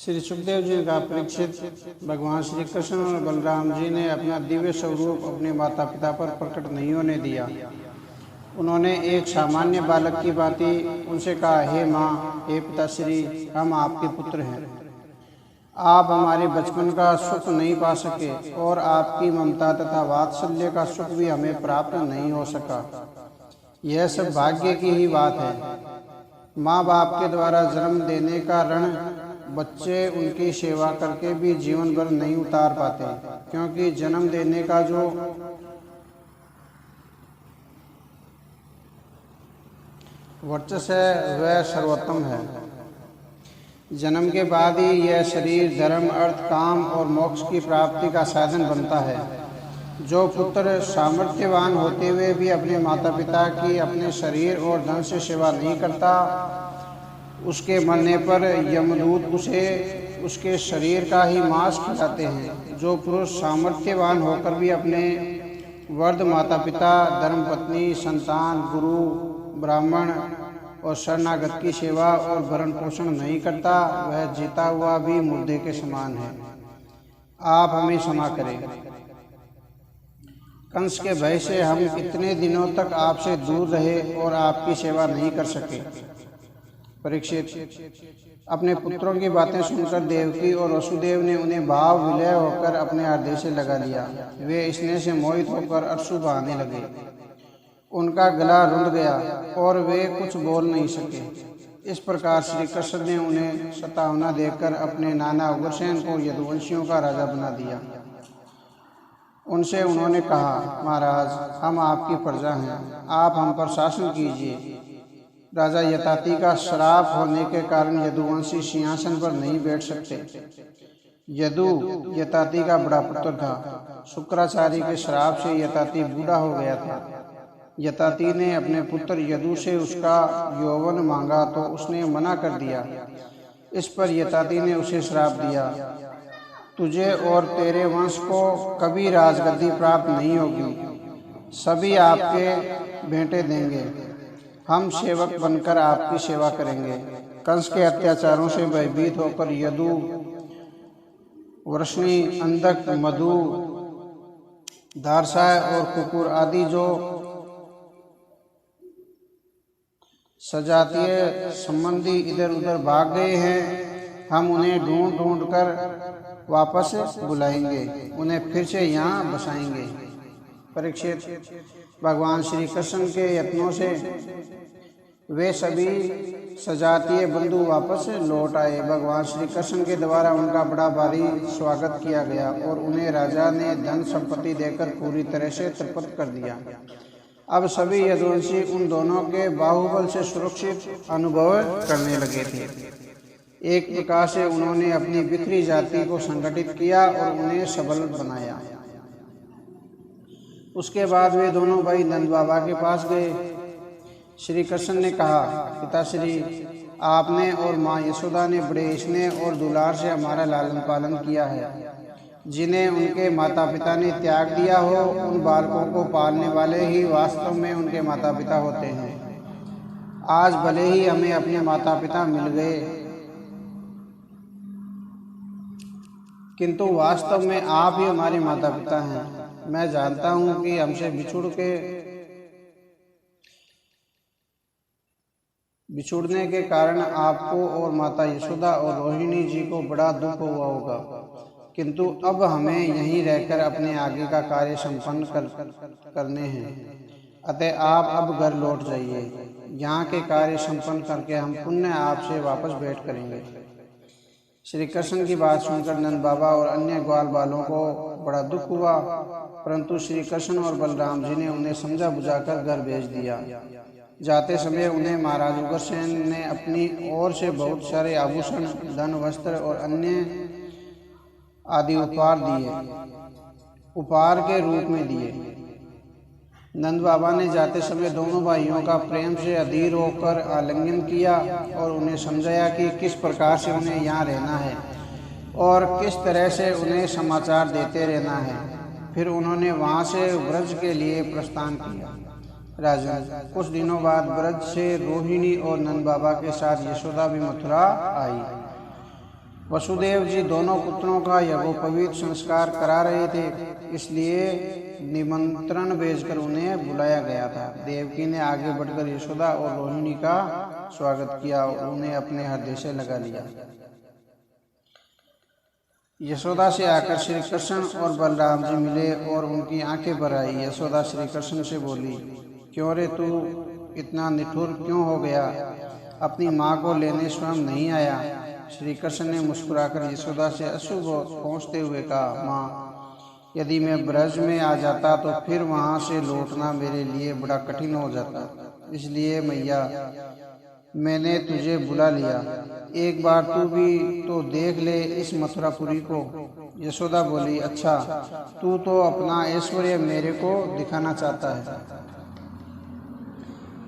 श्री सुखदेव जी का परीक्षित, भगवान श्री कृष्ण और बलराम जी ने अपना दिव्य स्वरूप अपने माता पिता पर प्रकट नहीं होने दिया। उन्होंने एक सामान्य बालक की भांति उनसे कहा, हे माँ, हे पिताश्री, हम आपके पुत्र हैं। आप हमारे बचपन का सुख नहीं पा सके और आपकी ममता तथा वात्सल्य का सुख भी हमें प्राप्त नहीं हो सका। यह सब भाग्य की ही बात है। माँ बाप के द्वारा जन्म देने का ऋण बच्चे उनकी सेवा करके भी जीवन भर नहीं उतार पाते, क्योंकि जन्म देने का जो वर्चस्व है वह सर्वोत्तम है। जन्म के बाद ही यह शरीर धर्म, अर्थ, काम और मोक्ष की प्राप्ति का साधन बनता है। जो पुत्र सामर्थ्यवान होते हुए भी अपने माता पिता की अपने शरीर और धन से सेवा नहीं करता, उसके मरने पर यमदूत उसे उसके शरीर का ही मांस खिलाते हैं। जो पुरुष सामर्थ्यवान होकर भी अपने वृद्ध माता पिता, धर्मपत्नी, संतान, गुरु, ब्राह्मण और शरणागत की सेवा और भरण पोषण नहीं करता, वह जीता हुआ भी मुर्दे के समान है। आप हमें क्षमा करें। कंस के भय से हम इतने दिनों तक आपसे दूर रहे और आपकी सेवा नहीं कर सके। परीक्षित, अपने पुत्रों की बातें सुनकर देवकी और वसुदेव ने उन्हें भाव विलय होकर अपने हृदय से लगा लिया। वे स्नेह से मोहित होकर अश्रु बहाने लगे। उनका गला रुंध गया और वे कुछ बोल नहीं सके। इस प्रकार श्री कृष्ण ने उन्हें सतावना देकर अपने नाना उग्रसेन को यदुवंशियों का राजा बना दिया। उनसे उन्होंने कहा, महाराज, हम आपकी प्रजा हैं, आप हम पर शासन कीजिए। राजा यताति का श्राप होने के कारण यदुवंशी सिंहासन पर नहीं बैठ सकते। यदु यताति का बड़ा पुत्र था। शुक्राचार्य के श्राप से यताति बूढ़ा हो गया था। यताति ने अपने पुत्र यदु से उसका यौवन मांगा तो उसने मना कर दिया। इस पर यताति ने उसे श्राप दिया, तुझे और तेरे वंश को कभी राजगद्दी प्राप्त नहीं होगी, सभी आपके बेटे देंगे, हम सेवक बनकर आपकी सेवा करेंगे। कंस के अत्याचारों से भयभीत होकर यदु वृष्णि, अंधक, मधु, दारसाय और कुकुर आदि जो सजातीय संबंधी इधर उधर भाग गए हैं, हम उन्हें ढूंढ ढूंढ कर वापस बुलाएंगे, उन्हें फिर से यहाँ बसाएंगे। परीक्षित, भगवान श्री कृष्ण के यत्नों से वे सभी सजातीय बंधु वापस लौट आए। भगवान श्री कृष्ण के द्वारा उनका बड़ा भारी स्वागत किया गया और उन्हें राजा ने धन संपत्ति देकर पूरी तरह से तृप्त कर दिया। अब सभी यदुवंशी उन दोनों के बाहुबल से सुरक्षित अनुभव करने लगे थे। एक प्रकार से उन्होंने अपनी बिखरी जाति को संगठित किया और उन्हें सबल बनाया। उसके बाद वे दोनों भाई नंद बाबा के पास गए। श्री कृष्ण ने कहा, पिताश्री, आपने और माँ यशोदा ने बड़े स्नेह और दुलार से हमारा लालन पालन किया है। जिन्हें उनके माता पिता ने त्याग दिया हो, उन बालकों को पालने वाले ही वास्तव में उनके माता पिता होते हैं। आज भले ही हमें अपने माता पिता मिल गए, किंतु वास्तव में आप ही हमारे माता पिता हैं। मैं जानता हूँ कि हमसे बिछुड़ने के कारण आपको और माता यशोदा और रोहिणी जी को बड़ा दुख हुआ होगा, किंतु अब हमें यहीं रहकर अपने आगे का कार्य संपन्न करने हैं। अतः आप अब घर लौट जाइए। यहाँ के कार्य संपन्न करके हम पुण्य आपसे वापस भेंट करेंगे। श्री कृष्ण की बात सुनकर नंद बाबा और अन्य ग्वाल बालों को बड़ा दुख हुआ, परंतु श्री कृष्ण और बलराम जी ने उन्हें समझा बुझाकर घर भेज दिया। जाते समय उन्हें महाराज उग्रसेन ने अपनी ओर से बहुत सारे आभूषण, धन, वस्त्र और अन्य आदि उपहार के रूप में दिए। नंद बाबा ने जाते समय दोनों भाइयों का प्रेम से अधीर होकर आलिंगन किया और उन्हें समझाया कि किस प्रकार से उन्हें यहाँ रहना है और किस तरह से उन्हें समाचार देते रहना है। फिर उन्होंने वहाँ से ब्रज के लिए प्रस्थान किया। राजन, कुछ दिनों बाद ब्रज से रोहिणी और नंद बाबा के साथ यशोदा भी मथुरा आई। वसुदेव जी दोनों पुत्रों का यज्ञोपवीत संस्कार करा रहे थे, इसलिए निमंत्रण भेजकर उन्हें बुलाया गया था। देवकी ने आगे बढ़कर यशोदा और रोहिणी का स्वागत किया और उन्हें अपने हृदय से लगा लिया। यशोदा से आकर श्री कृष्ण और बलराम जी मिले और उनकी आंखें भर आई। यशोदा श्री कृष्ण से बोली, क्यों रे, तू इतना निठुर क्यों हो गया? अपनी माँ को लेने स्वयं नहीं आया? श्री कृष्ण ने मुस्कुराकर यशोदा से अशुभ पहुँचते हुए कहा, माँ, यदि मैं ब्रज में आ जाता तो फिर वहाँ से लौटना मेरे लिए बड़ा कठिन हो जाता, इसलिए मैया मैंने तुझे बुला लिया। एक बार तू भी तो देख ले इस मथुरापुरी को। यशोदा बोली, अच्छा, तू तो अपना ऐश्वर्य मेरे को दिखाना चाहता है।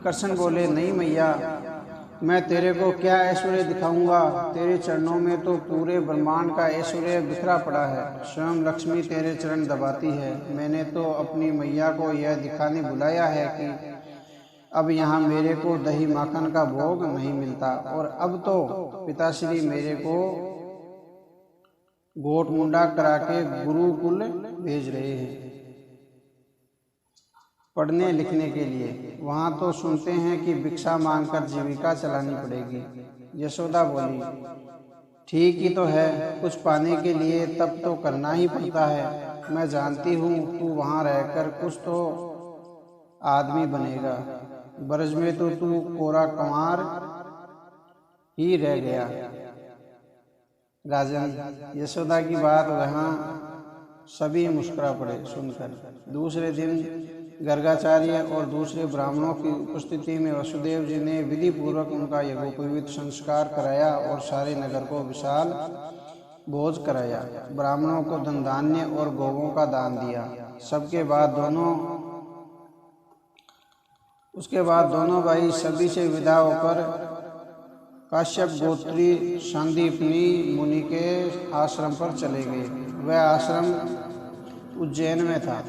कृष्ण बोले, नहीं मैया, मैं तेरे को क्या ऐश्वर्य दिखाऊंगा? तेरे चरणों में तो पूरे ब्रह्मांड का ऐश्वर्य बिखरा पड़ा है। स्वयं लक्ष्मी तेरे चरण दबाती है। मैंने तो अपनी मैया को यह दिखाने बुलाया है कि अब यहाँ मेरे को दही माखन का भोग नहीं मिलता और अब तो पिताश्री मेरे को गोट मुंडा करा के गुरुकुल भेज रहे हैं पढ़ने लिखने के लिए। वहाँ तो सुनते हैं कि भिक्षा मांगकर जीविका चलानी पड़ेगी। यशोदा बोली, ठीक ही तो है, कुछ पाने के लिए तब तो करना ही पड़ता है। मैं जानती हूँ तू वहाँ रहकर कुछ तो आदमी बनेगा। ब्रज में तो तू कोरा कंवार ही रह गया। राजन, यशोदा की बात वहाँ सभी मुस्कुरा पड़े सुनकर। दूसरे दिन गर्गाचार्य और दूसरे ब्राह्मणों की उपस्थिति में वसुदेव जी ने विधि पूर्वक उनका यज्ञोपवीत संस्कार कराया और सारे नगर को विशाल भोज कराया। ब्राह्मणों को धन धान्य और गौवों का दान दिया। उसके बाद दोनों भाई सभी से विदा होकर काश्यप गोत्री संदीपनी मुनि के आश्रम पर चले गए। वह आश्रम उज्जैन में था।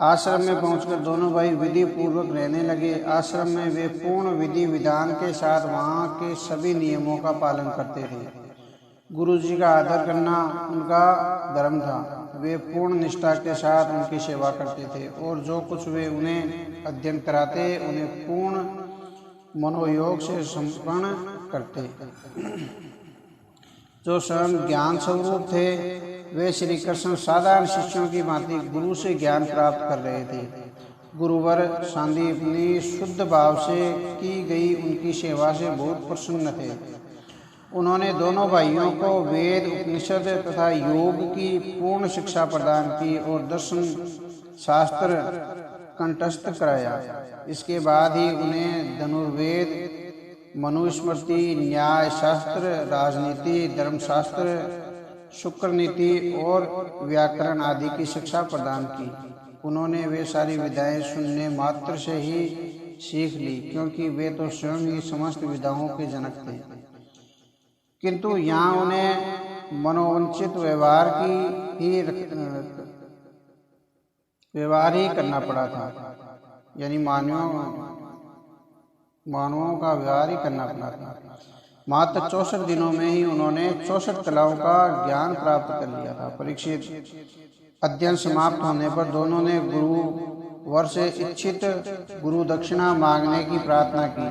आश्रम में पहुंचकर दोनों भाई विधि पूर्वक रहने लगे। आश्रम में वे पूर्ण विधि विधान के साथ वहाँ के सभी नियमों का पालन करते थे। गुरु जी का आदर करना उनका धर्म था। वे पूर्ण निष्ठा के साथ उनकी सेवा करते थे और जो कुछ वे उन्हें अध्ययन कराते उन्हें पूर्ण मनोयोग से संपन्न करते। जो स्वयं ज्ञान स्वरूप थे, वे श्री कृष्ण साधारण शिष्यों की भांति गुरु से ज्ञान प्राप्त कर रहे थे। गुरुवर संदीपनी शुद्ध भाव से की गई उनकी सेवा से बहुत प्रसन्न थे। उन्होंने दोनों भाइयों को वेद, उपनिषद तथा योग की पूर्ण शिक्षा प्रदान की और दर्शन शास्त्र कंठस्थ कराया। इसके बाद ही उन्हें धनुर्वेद, मनुस्मृति, न्याय शास्त्र, राजनीति, धर्मशास्त्र, शुक्र नीति और व्याकरण आदि की शिक्षा प्रदान की। उन्होंने वे सारी विधाएं सुनने मात्र से ही सीख ली, क्योंकि वे तो स्वयं ही समस्त विधाओं के जनक थे। किंतु यहाँ उन्हें मनोवंचित व्यवहार ही करना पड़ा था, यानी मानवों का व्यवहार ही करना पड़ा था। मात्र 64 दिनों में ही उन्होंने 64 कलाओं का ज्ञान प्राप्त कर लिया था। परीक्षित, अध्ययन समाप्त होने पर दोनों ने गुरुवर से इच्छित गुरु दक्षिणा मांगने की प्रार्थना की।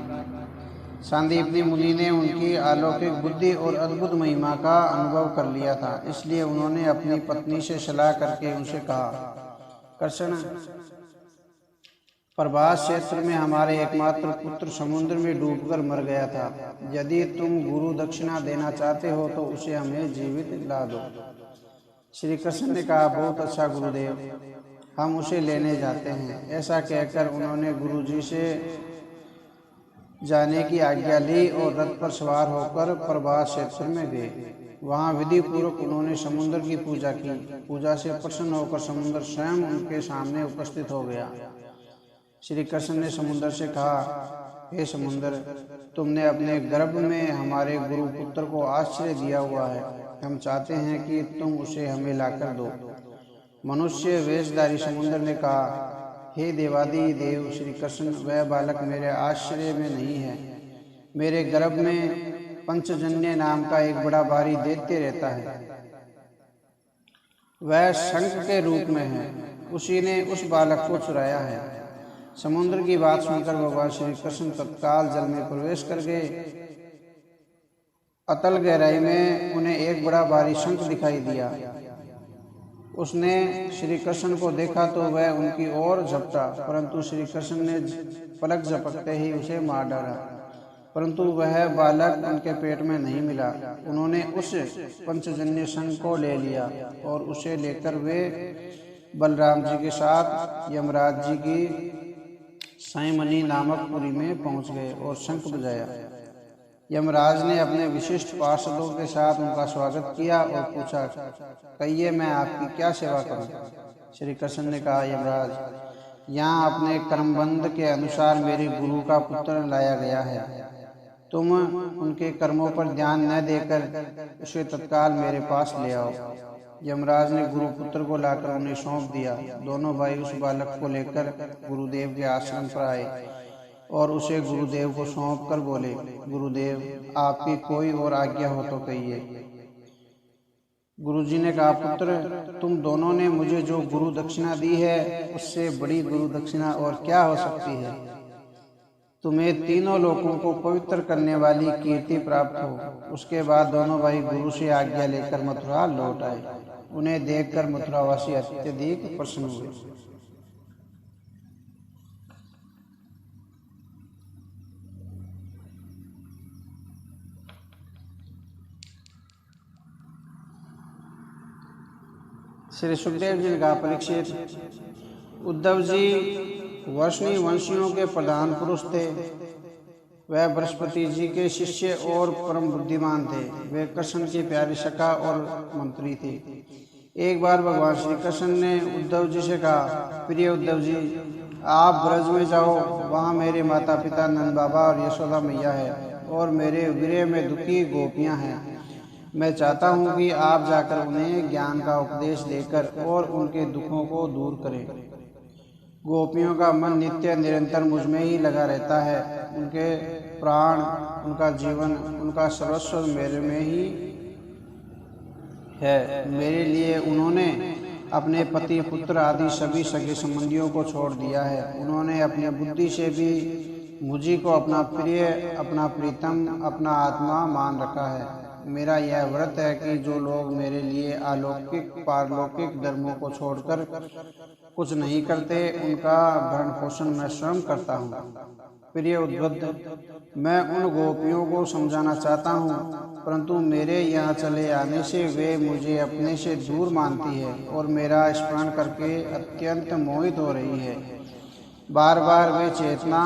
संदीपनी मुनि ने उनकी अलौकिक बुद्धि और अद्भुत महिमा का अनुभव कर लिया था, इसलिए उन्होंने अपनी पत्नी से सलाह करके उनसे कहा, कृष्ण, प्रभास क्षेत्र में हमारे एकमात्र पुत्र समुद्र में डूबकर मर गया था। यदि तुम गुरु दक्षिणा देना चाहते हो तो उसे हमें जीवित ला दो। श्री कृष्ण ने कहा, बहुत अच्छा गुरुदेव, हम उसे लेने जाते हैं। ऐसा कहकर उन्होंने गुरु जी से जाने की आज्ञा ली और रथ पर सवार होकर प्रभास क्षेत्र में गए। वहाँ विधि पूर्वक उन्होंने समुद्र की पूजा की। पूजा से प्रसन्न होकर समुद्र स्वयं उनके सामने उपस्थित हो गया। श्री कृष्ण ने समुद्र से कहा, हे समुद्र, तुमने अपने गर्भ में हमारे गुरु पुत्र को आश्रय दिया हुआ है। हम चाहते हैं कि तुम उसे हमें लाकर दो। मनुष्य वेशधारी समुद्र ने कहा, हे देवादि देव श्री कृष्ण, वह बालक मेरे आश्रय में नहीं है। मेरे गर्भ में पंचजन्य नाम का एक बड़ा भारी दैत्य रहता है। वह शंख के रूप में है। उसी ने उस बालक को चुराया है। समुद्र की बात सुनकर भगवान श्री कृष्ण तत्काल जल में प्रवेश कर गए। अतल गहराई में उन्हें एक बड़ा भारी शंख दिखाई दिया। उसने श्री कृष्ण को देखा तो वह उनकी ओर झपटा, परंतु श्री कृष्ण ने पलक झपकते ही उसे मार डाला। परंतु वह बालक उनके पेट में नहीं मिला। उन्होंने उस पंचजन्य शंख को ले लिया और उसे लेकर वे बलराम जी के साथ यमराज जी की साईमनी नामक पुरी में पहुंच गए और शंख बजाया। यमराज ने अपने विशिष्ट पार्षदों के साथ उनका स्वागत किया और पूछा, कहिए मैं आपकी क्या सेवा करूं? श्री कृष्ण ने कहा, यमराज, यहाँ अपने कर्मबंध के अनुसार मेरे गुरु का पुत्र लाया गया है। तुम उनके कर्मों पर ध्यान न देकर उसे तत्काल मेरे पास ले आओ। यमराज ने गुरु पुत्र को लाकर उन्हें सौंप दिया। दोनों भाई उस बालक को लेकर गुरुदेव के आश्रम पर आए और उसे गुरुदेव को सौंप कर बोले, गुरुदेव, आपकी कोई और आज्ञा हो तो कहिए। गुरुजी ने कहा, पुत्र, तुम दोनों ने मुझे जो गुरु दक्षिणा दी है उससे बड़ी गुरु दक्षिणा और क्या हो सकती है। तुम्हें तीनों लोगों को पवित्र करने वाली कीर्ति प्राप्त हो। उसके बाद दोनों भाई गुरु से आज्ञा लेकर मथुरा लौट आए। उन्हें देखकर मथुरावासी अत्यधिक प्रसन्न हुए। श्री सुखदेव जी ने कहा, परीक्षित, उद्धव जी वर्षणी वंशियों के प्रधान पुरुष थे। वह बृहस्पति जी के शिष्य और परम बुद्धिमान थे। वे कृष्ण की प्यारी सखा और मंत्री थे। एक बार भगवान श्री कृष्ण ने उद्धव जी से कहा, प्रिय उद्धव जी, आप ब्रज में जाओ। वहाँ मेरे माता पिता नंद बाबा और यशोदा मैया है और मेरे विरह में दुखी गोपियाँ हैं। मैं चाहता हूँ कि आप जाकर उन्हें ज्ञान का उपदेश देकर और उनके दुखों को दूर करें। गोपियों का मन नित्य निरंतर मुझ में ही लगा रहता है। उनके प्राण, उनका जीवन, उनका सर्वस्व मेरे में ही है। मेरे लिए उन्होंने अपने पति, पुत्र आदि सभी सगे संबंधियों को छोड़ दिया है। उन्होंने अपनी बुद्धि से भी मुझी को अपना प्रिय, अपना प्रीतम, अपना आत्मा मान रखा है। मेरा यह व्रत है कि जो लोग मेरे लिए अलौकिक पारलौकिक धर्मों को छोड़कर कुछ नहीं करते, उनका भरण पोषण मैं स्वयं करता हूँ। प्रिय उद्धव, मैं उन गोपियों को समझाना चाहता हूँ, परंतु मेरे यहाँ चले आने से वे मुझे अपने से दूर मानती है और मेरा स्मरण करके अत्यंत मोहित हो रही है। बार बार वे चेतना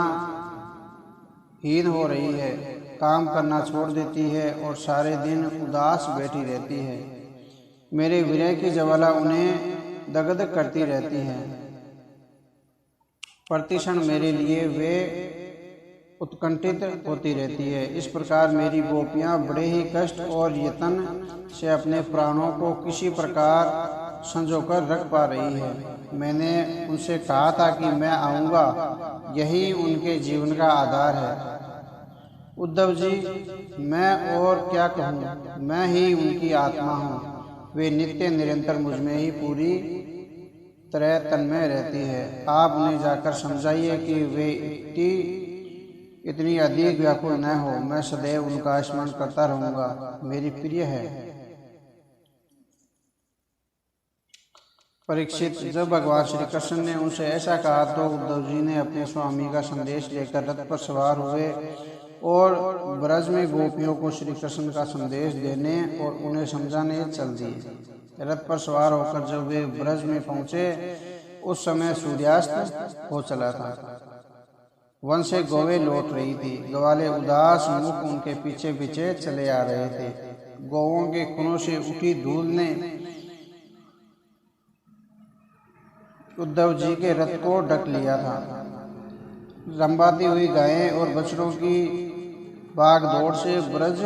हीन हो रही है, काम करना छोड़ देती है और सारे दिन उदास बैठी रहती है। मेरे विरह की ज्वाला उन्हें दग्ध करती रहती है। प्रतिक्षण मेरे लिए वे उत्कंठित होती रहती है। इस प्रकार मेरी गोपियाँ बड़े ही कष्ट और यत्न से अपने प्राणों को किसी प्रकार संजोकर रख पा रही है। मैंने उनसे कहा था कि मैं आऊँगा, यही उनके जीवन का आधार है। उद्धव जी, मैं और क्या कहूँ, मैं ही उनकी आत्मा हूँ। वे नित्य निरंतर मुझ में ही पूरी तरह तन्मय रहती है। आप उन्हें जाकर समझाइए कि वे इतनी अधिक व्याकुल न हो। मैं सदैव उनका स्मरण करता रहूँगा, मेरी प्रिय है। परीक्षित, जब भगवान श्री कृष्ण ने उनसे ऐसा कहा तो उद्धव जी ने अपने स्वामी का संदेश लेकर रथ पर सवार हुए और ब्रज में गोपियों को श्री कृष्ण का संदेश देने और उन्हें समझाने चल दिए। रथ पर सवार होकर जब वे ब्रज में पहुंचे, उस समय सूर्यास्त हो चला था। वन से गौवें लौट रही थी। ग्वाले उदास मुख उनके पीछे पीछे चले आ रहे थे। गौओं के खुरों से उठी धूल ने उद्धव जी के रथ को ढक लिया था। रंबाती हुई गायें और बछड़ों की भाग दौड़ से ब्रज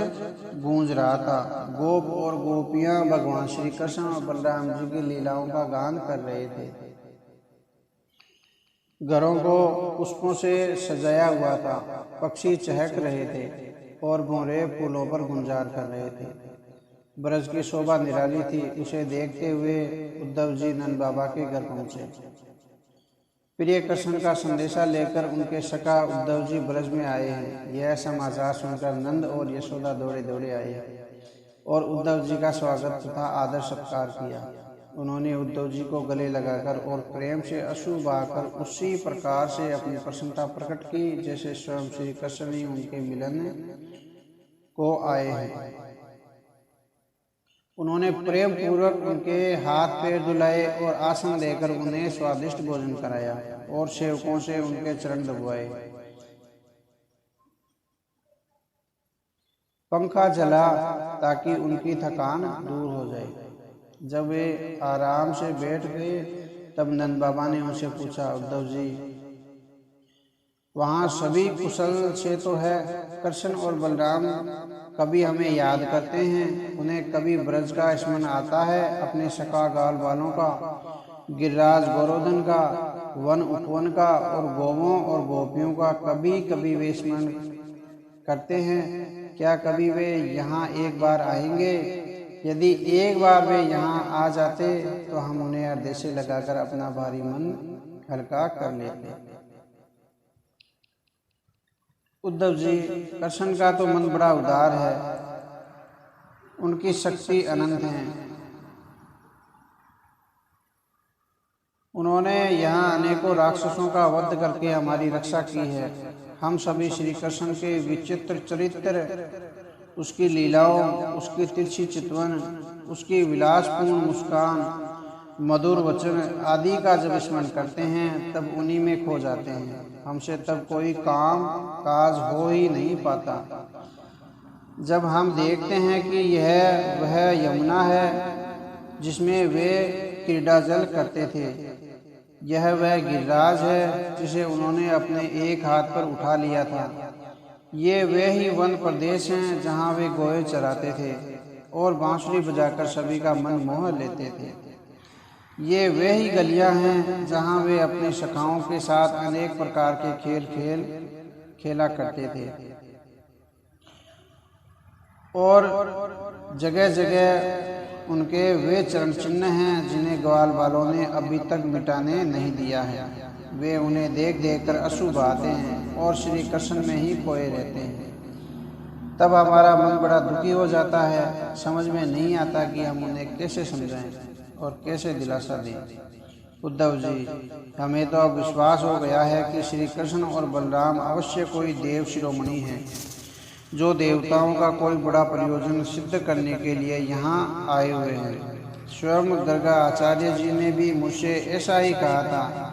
गूंज रहा था। गोप और गोपियां भगवान श्री कृष्ण और बलराम जी की लीलाओं का गान कर रहे थे। घरों को पुष्पों से सजाया हुआ था। पक्षी चहक रहे थे। और भौरे पुलों पर गुंजार कर रहे थे। ब्रज की शोभा निराली थी। उसे देखते हुए उद्धव जी नंद बाबा के घर पहुंचे। प्रिय कृष्ण का संदेशा लेकर उनके सखा उद्धव जी ब्रज में आए हैं। यह समाचार सुनकर नंद और यशोदा दौड़े दौड़े आए और उद्धव जी का स्वागत तथा आदर सत्कार किया। उन्होंने उद्धव जी को गले लगाकर और प्रेम से अश्रु बहाकर उसी प्रकार से अपनी प्रसन्नता प्रकट की जैसे स्वयं श्री कृष्ण ही उनके मिलन को आए हैं। उन्होंने प्रेम पूर्वक उनके हाथ पैर धुलाए और आसन देकर उन्हें स्वादिष्ट भोजन कराया और सेवकों से उनके चरण दबवाए। पंखा जला ताकि उनकी थकान दूर हो जाए। जब वे आराम से बैठ गए तब नंद बाबा ने उनसे पूछा, उद्धव जी, वहाँ सभी कुशल से तो है? कृष्ण और बलराम कभी हमें याद करते हैं? उन्हें कभी ब्रज का स्मरण आता है? अपने सखा गाल वालों का, गिरिराज गोवर्धन का, वन उपवन का और गौवों और गोपियों का कभी कभी वे स्मरण करते हैं? क्या कभी वे यहाँ एक बार आएंगे? यदि एक बार वे यहाँ आ जाते तो हम उन्हें हृदय से लगाकर अपना भारी मन हल्का कर लेते। उद्धव जी, कृष्ण का तो मन बड़ा उदार है, उनकी शक्ति अनंत है। उन्होंने यहाँ अनेकों राक्षसों का वध करके हमारी रक्षा की है। हम सभी श्री कृष्ण के विचित्र चरित्र, उसकी लीलाओं, उसकी तिरछी चितवन, उसकी विलासपूर्ण मुस्कान, मधुर वचन आदि का जब स्मरण करते हैं तब उन्हीं में खो जाते हैं। हमसे तब कोई काम काज हो ही नहीं पाता। जब हम देखते हैं कि यह वह यमुना है जिसमें वे क्रीड़ा जल करते थे, यह वह गिरिराज है जिसे उन्होंने अपने एक हाथ पर उठा लिया था, ये वे ही वन प्रदेश हैं जहाँ वे गोए चराते थे और बांसुरी बजाकर सभी का मन मोह लेते थे, ये वे ही गलियां हैं जहाँ वे अपने सखाओं के साथ अनेक प्रकार के खेल खेला करते थे और जगह जगह उनके वे चरण चिन्ह हैं जिन्हें ग्वाल वालों ने अभी तक मिटाने नहीं दिया है। वे उन्हें देख देख कर अश्रु बहाते हैं और श्री कृष्ण में ही खोए रहते हैं। तब हमारा मन बड़ा दुखी हो जाता है। समझ में नहीं आता कि हम उन्हें कैसे समझाएं और कैसे दिलासा दें। उद्धव जी, हमें तो अब विश्वास हो गया है कि श्री कृष्ण और बलराम अवश्य कोई देव शिरोमणि हैं जो देवताओं का कोई बड़ा प्रयोजन सिद्ध करने के लिए यहाँ आए हुए हैं। स्वयं गर्गा आचार्य जी ने भी मुझसे ऐसा ही कहा था।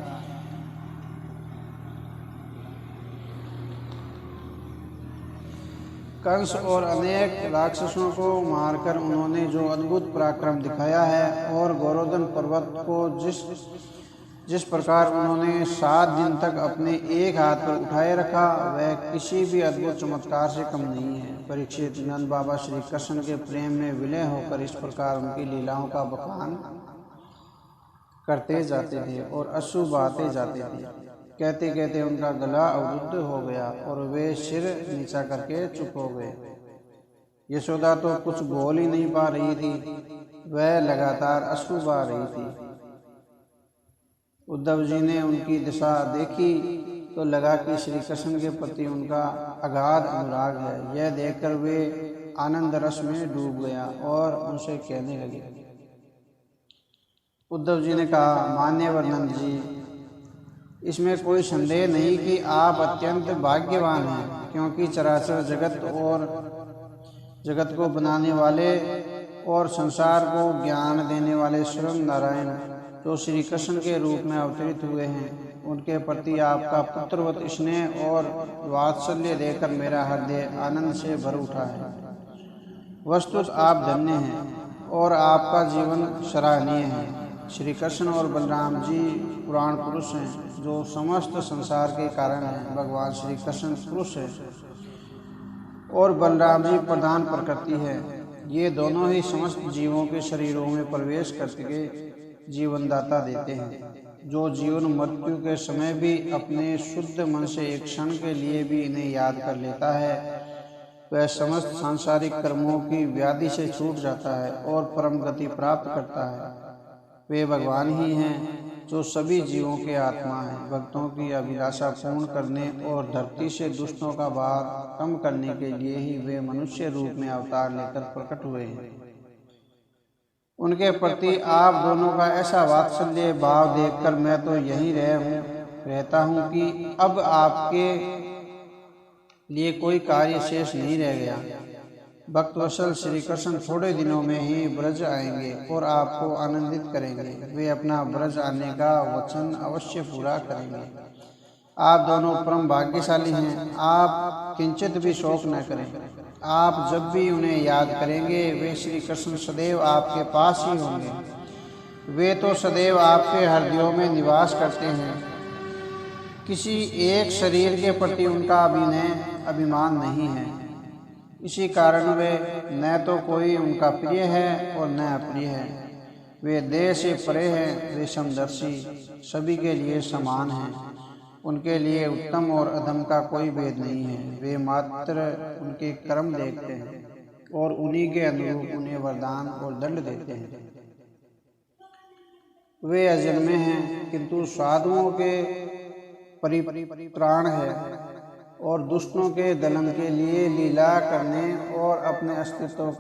कंस और अनेक राक्षसों को मारकर उन्होंने जो अद्भुत पराक्रम दिखाया है और गोवर्धन पर्वत को जिस प्रकार उन्होंने 7 दिन तक अपने एक हाथ पर उठाए रखा, वह किसी भी अद्भुत चमत्कार से कम नहीं है। परीक्षित, नंद बाबा श्री कृष्ण के प्रेम में विलय होकर इस प्रकार उनकी लीलाओं का बखान करते जाते थे और अश्रु बहाते जाते थे। कहते कहते उनका गला अवरुद्ध हो गया और वे सिर नीचा करके चुप हो गए। यशोदा तो कुछ बोल ही नहीं पा रही थी, वह लगातार अश्रु बहा रही थी। उद्धव जी ने उनकी दिशा देखी तो लगा कि श्री कृष्ण के प्रति उनका अगाध अनुराग है। यह देखकर वे आनंद रस में डूब गया और उनसे कहने लगे। उद्धव जी ने कहा, मान्यवर नंद जी, इसमें कोई संदेह नहीं कि आप अत्यंत भाग्यवान हैं, क्योंकि चराचर जगत को बनाने वाले और संसार को ज्ञान देने वाले स्वयं नारायण जो श्री कृष्ण के रूप में अवतरित हुए हैं, उनके प्रति आपका पुत्रवत स्नेह और वात्सल्य देकर मेरा हृदय आनंद से भर उठा है। वस्तुत आप धन्य हैं और आपका जीवन सराहनीय है। श्री कृष्ण और बलराम जी पुराण पुरुष हैं जो समस्त संसार के कारण हैं। भगवान श्री कृष्ण पुरुष है और बलराम जी प्रधान प्रकृति है। ये दोनों ही समस्त जीवों के शरीरों में प्रवेश करके जीवनदाता देते हैं। जो जीवन मृत्यु के समय भी अपने शुद्ध मन से एक क्षण के लिए भी इन्हें याद कर लेता है, वह समस्त सांसारिक कर्मों की व्याधि से छूट जाता है और परम गति प्राप्त करता है। वे भगवान ही हैं जो सभी जीवों के आत्मा हैं। भक्तों की अभिलाषा पूर्ण करने और धरती से दुष्टों का भार कम करने के लिए ही वे मनुष्य रूप में अवतार लेकर प्रकट हुए हैं। उनके प्रति आप दोनों का ऐसा वात्सल्य भाव देखकर मैं तो यही रहता हूँ कि अब आपके लिए कोई कार्य शेष नहीं रह गया। भक्तवत्सल श्री कृष्ण थोड़े दिनों में ही ब्रज आएंगे और आपको आनंदित करेंगे। वे अपना ब्रज आने का वचन अवश्य पूरा करेंगे। आप दोनों परम भाग्यशाली हैं। आप किंचित भी शोक न करें। आप जब भी उन्हें याद करेंगे वे श्री कृष्ण सदैव आपके पास ही होंगे। वे तो सदैव आपके हृदयों में निवास करते हैं। किसी एक शरीर के प्रति उनका अभिमान नहीं है। इसी कारण वे न तो कोई उनका प्रिय है और न अप्रिय है। वे देह से परे हैं। वे समदर्शी सभी के लिए समान हैं। उनके लिए उत्तम और अधम का कोई भेद नहीं है। वे मात्र उनके कर्म देखते हैं और उन्हीं के अनुरूप उन्हें वरदान और दंड देते हैं। वे अजन्मे हैं किंतु साधुओं के परित्राण है और दुष्टों के दलन के लिए लीला करने और अपने अस्तित्व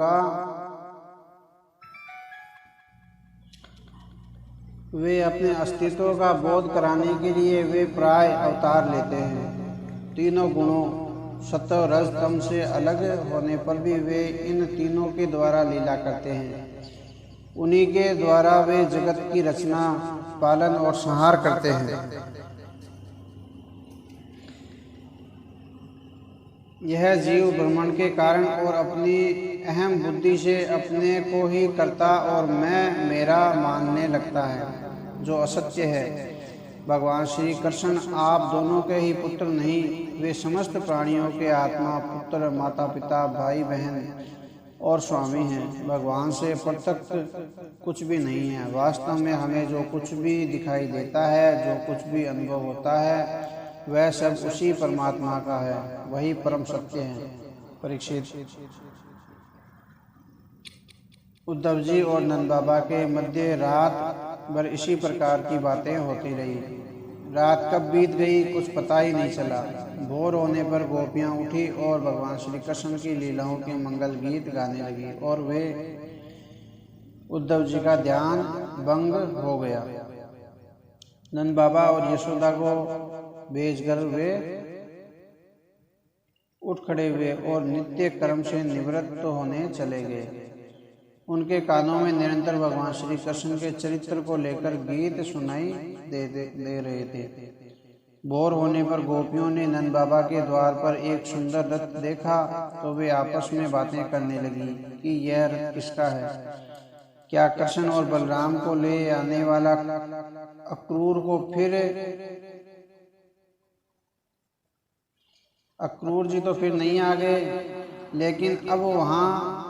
का बोध कराने के लिए वे प्राय अवतार लेते हैं। तीनों गुणों सत्व रज तम से अलग होने पर भी वे इन तीनों के द्वारा लीला करते हैं। उन्हीं के द्वारा वे जगत की रचना, पालन और संहार करते हैं। यह जीव ब्रह्मांड के कारण और अपनी अहम बुद्धि से अपने को ही करता और मैं मेरा मानने लगता है, जो असत्य है। भगवान श्री कृष्ण आप दोनों के ही पुत्र नहीं, वे समस्त प्राणियों के आत्मा, पुत्र, माता पिता, भाई बहन और स्वामी हैं। भगवान से पृथक कुछ भी नहीं है। वास्तव में हमें जो कुछ भी दिखाई देता है, जो कुछ भी अनुभव होता है, वह सब उसी परमात्मा का है। वही परम सत्य है। परीक्षित, उद्धव जी और नंद बाबा के मध्य रात भर इसी प्रकार की बातें होती रही। रात कब बीत गई कुछ पता ही नहीं चला। भोर होने पर गोपियां उठी और भगवान श्री कृष्ण की लीलाओं के मंगल गीत गाने लगी और वे उद्धव जी का ध्यान भंग हो गया। नंद बाबा और यशोदा को भेजकर वे उठ खड़े हुए और नित्य कर्म से निवृत्त होने चले गए। उनके कानों में निरंतर भगवान श्री कृष्ण के चरित्र को लेकर गीत सुनाई दे रहे थे। भोर होने पर गोपियों ने नंद बाबा के द्वार पर एक सुंदर रथ देखा तो वे आपस में बातें करने लगी कि यह रथ किसका है। क्या कृष्ण और बलराम को ले आने वाला अक्रूर जी तो फिर नहीं आ गए, लेकिन अब वहां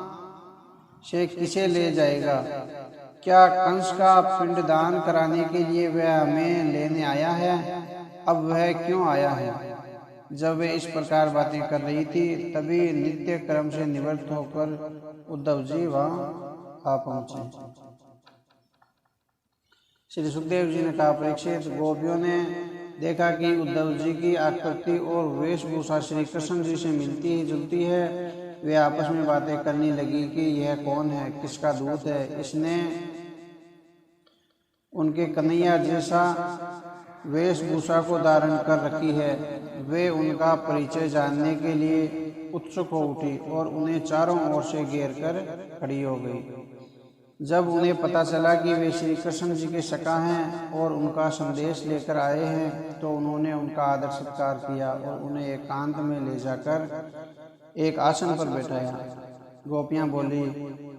से किसे ले जाएगा। क्या कंस का पिंडदान कराने के लिए वह हमें लेने आया है। अब वह क्यों आया है। जब वे इस प्रकार बातें कर रही थी तभी नित्य कर्म से निवृत्त होकर उद्धव जी वहां आ पहुंचे। श्री सुखदेव जी ने कहा, परीक्षित, गोपियों ने देखा कि उद्धव जी की आकृति और वेशभूषा श्री कृष्ण जी से मिलती ही जुलती है। वे आपस में बातें करने लगी कि यह कौन है, किसका दूत है, इसने उनके कन्हैया जैसा वेशभूषा को धारण कर रखी है। वे उनका परिचय जानने के लिए उत्सुक हो उठी और उन्हें चारों ओर से घेर कर खड़ी हो गई। जब उन्हें पता चला कि वे श्री कृष्ण जी के सखा हैं और उनका संदेश लेकर आए हैं तो उन्होंने उनका आदर सत्कार किया और उन्हें एकांत में ले जाकर एक आसन पर बैठाया। गोपियां बोली,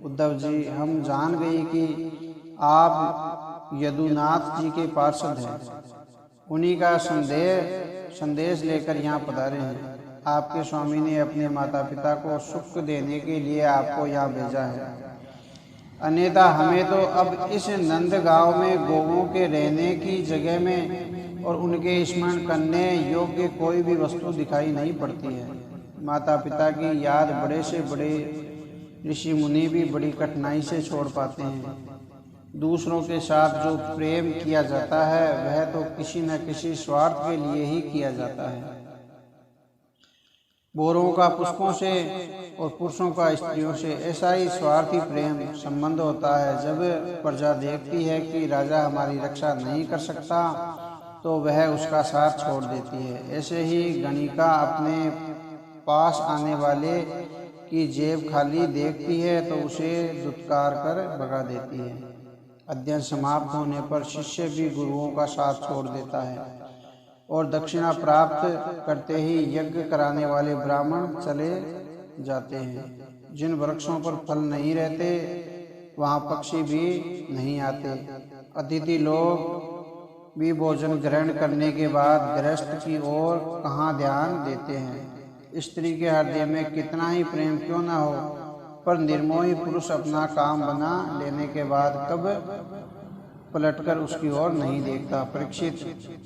उद्धव जी, हम जान गई कि आप यदुनाथ जी के पार्षद हैं। उन्हीं का संदेश लेकर यहाँ पधारे हैं। आपके स्वामी ने अपने माता पिता को सुख देने के लिए आपको यहाँ भेजा है। अन्यथा हमें तो अब इस नंद गांव में गोवों के रहने की जगह में और उनके स्मरण करने योग्य कोई भी वस्तु दिखाई नहीं पड़ती है। माता पिता की याद बड़े से बड़े ऋषि मुनि भी बड़ी कठिनाई से छोड़ पाते हैं। दूसरों के साथ जो प्रेम किया जाता है वह तो किसी न किसी स्वार्थ के लिए ही किया जाता है। बोरों का पुष्पों से और पुरुषों का स्त्रियों से ऐसा ही स्वार्थी प्रेम संबंध होता है। जब प्रजा देखती है कि राजा हमारी रक्षा नहीं कर सकता तो वह उसका साथ छोड़ देती है। ऐसे ही गणिका अपने पास आने वाले की जेब खाली देखती है तो उसे धुतकार कर भगा देती है। अध्ययन समाप्त होने पर शिष्य भी गुरुओं का साथ छोड़ देता है और दक्षिणा प्राप्त करते ही यज्ञ कराने वाले ब्राह्मण चले जाते हैं। जिन वृक्षों पर फल नहीं रहते वहाँ पक्षी भी नहीं आते। अतिथि लोग भी भोजन ग्रहण करने के बाद गृहस्थ की ओर कहाँ ध्यान देते हैं। स्त्री के हृदय में कितना ही प्रेम क्यों न हो, पर निर्मोही पुरुष अपना काम बना लेने के बाद कब पलटकर उसकी ओर नहीं देखता। परीक्षित,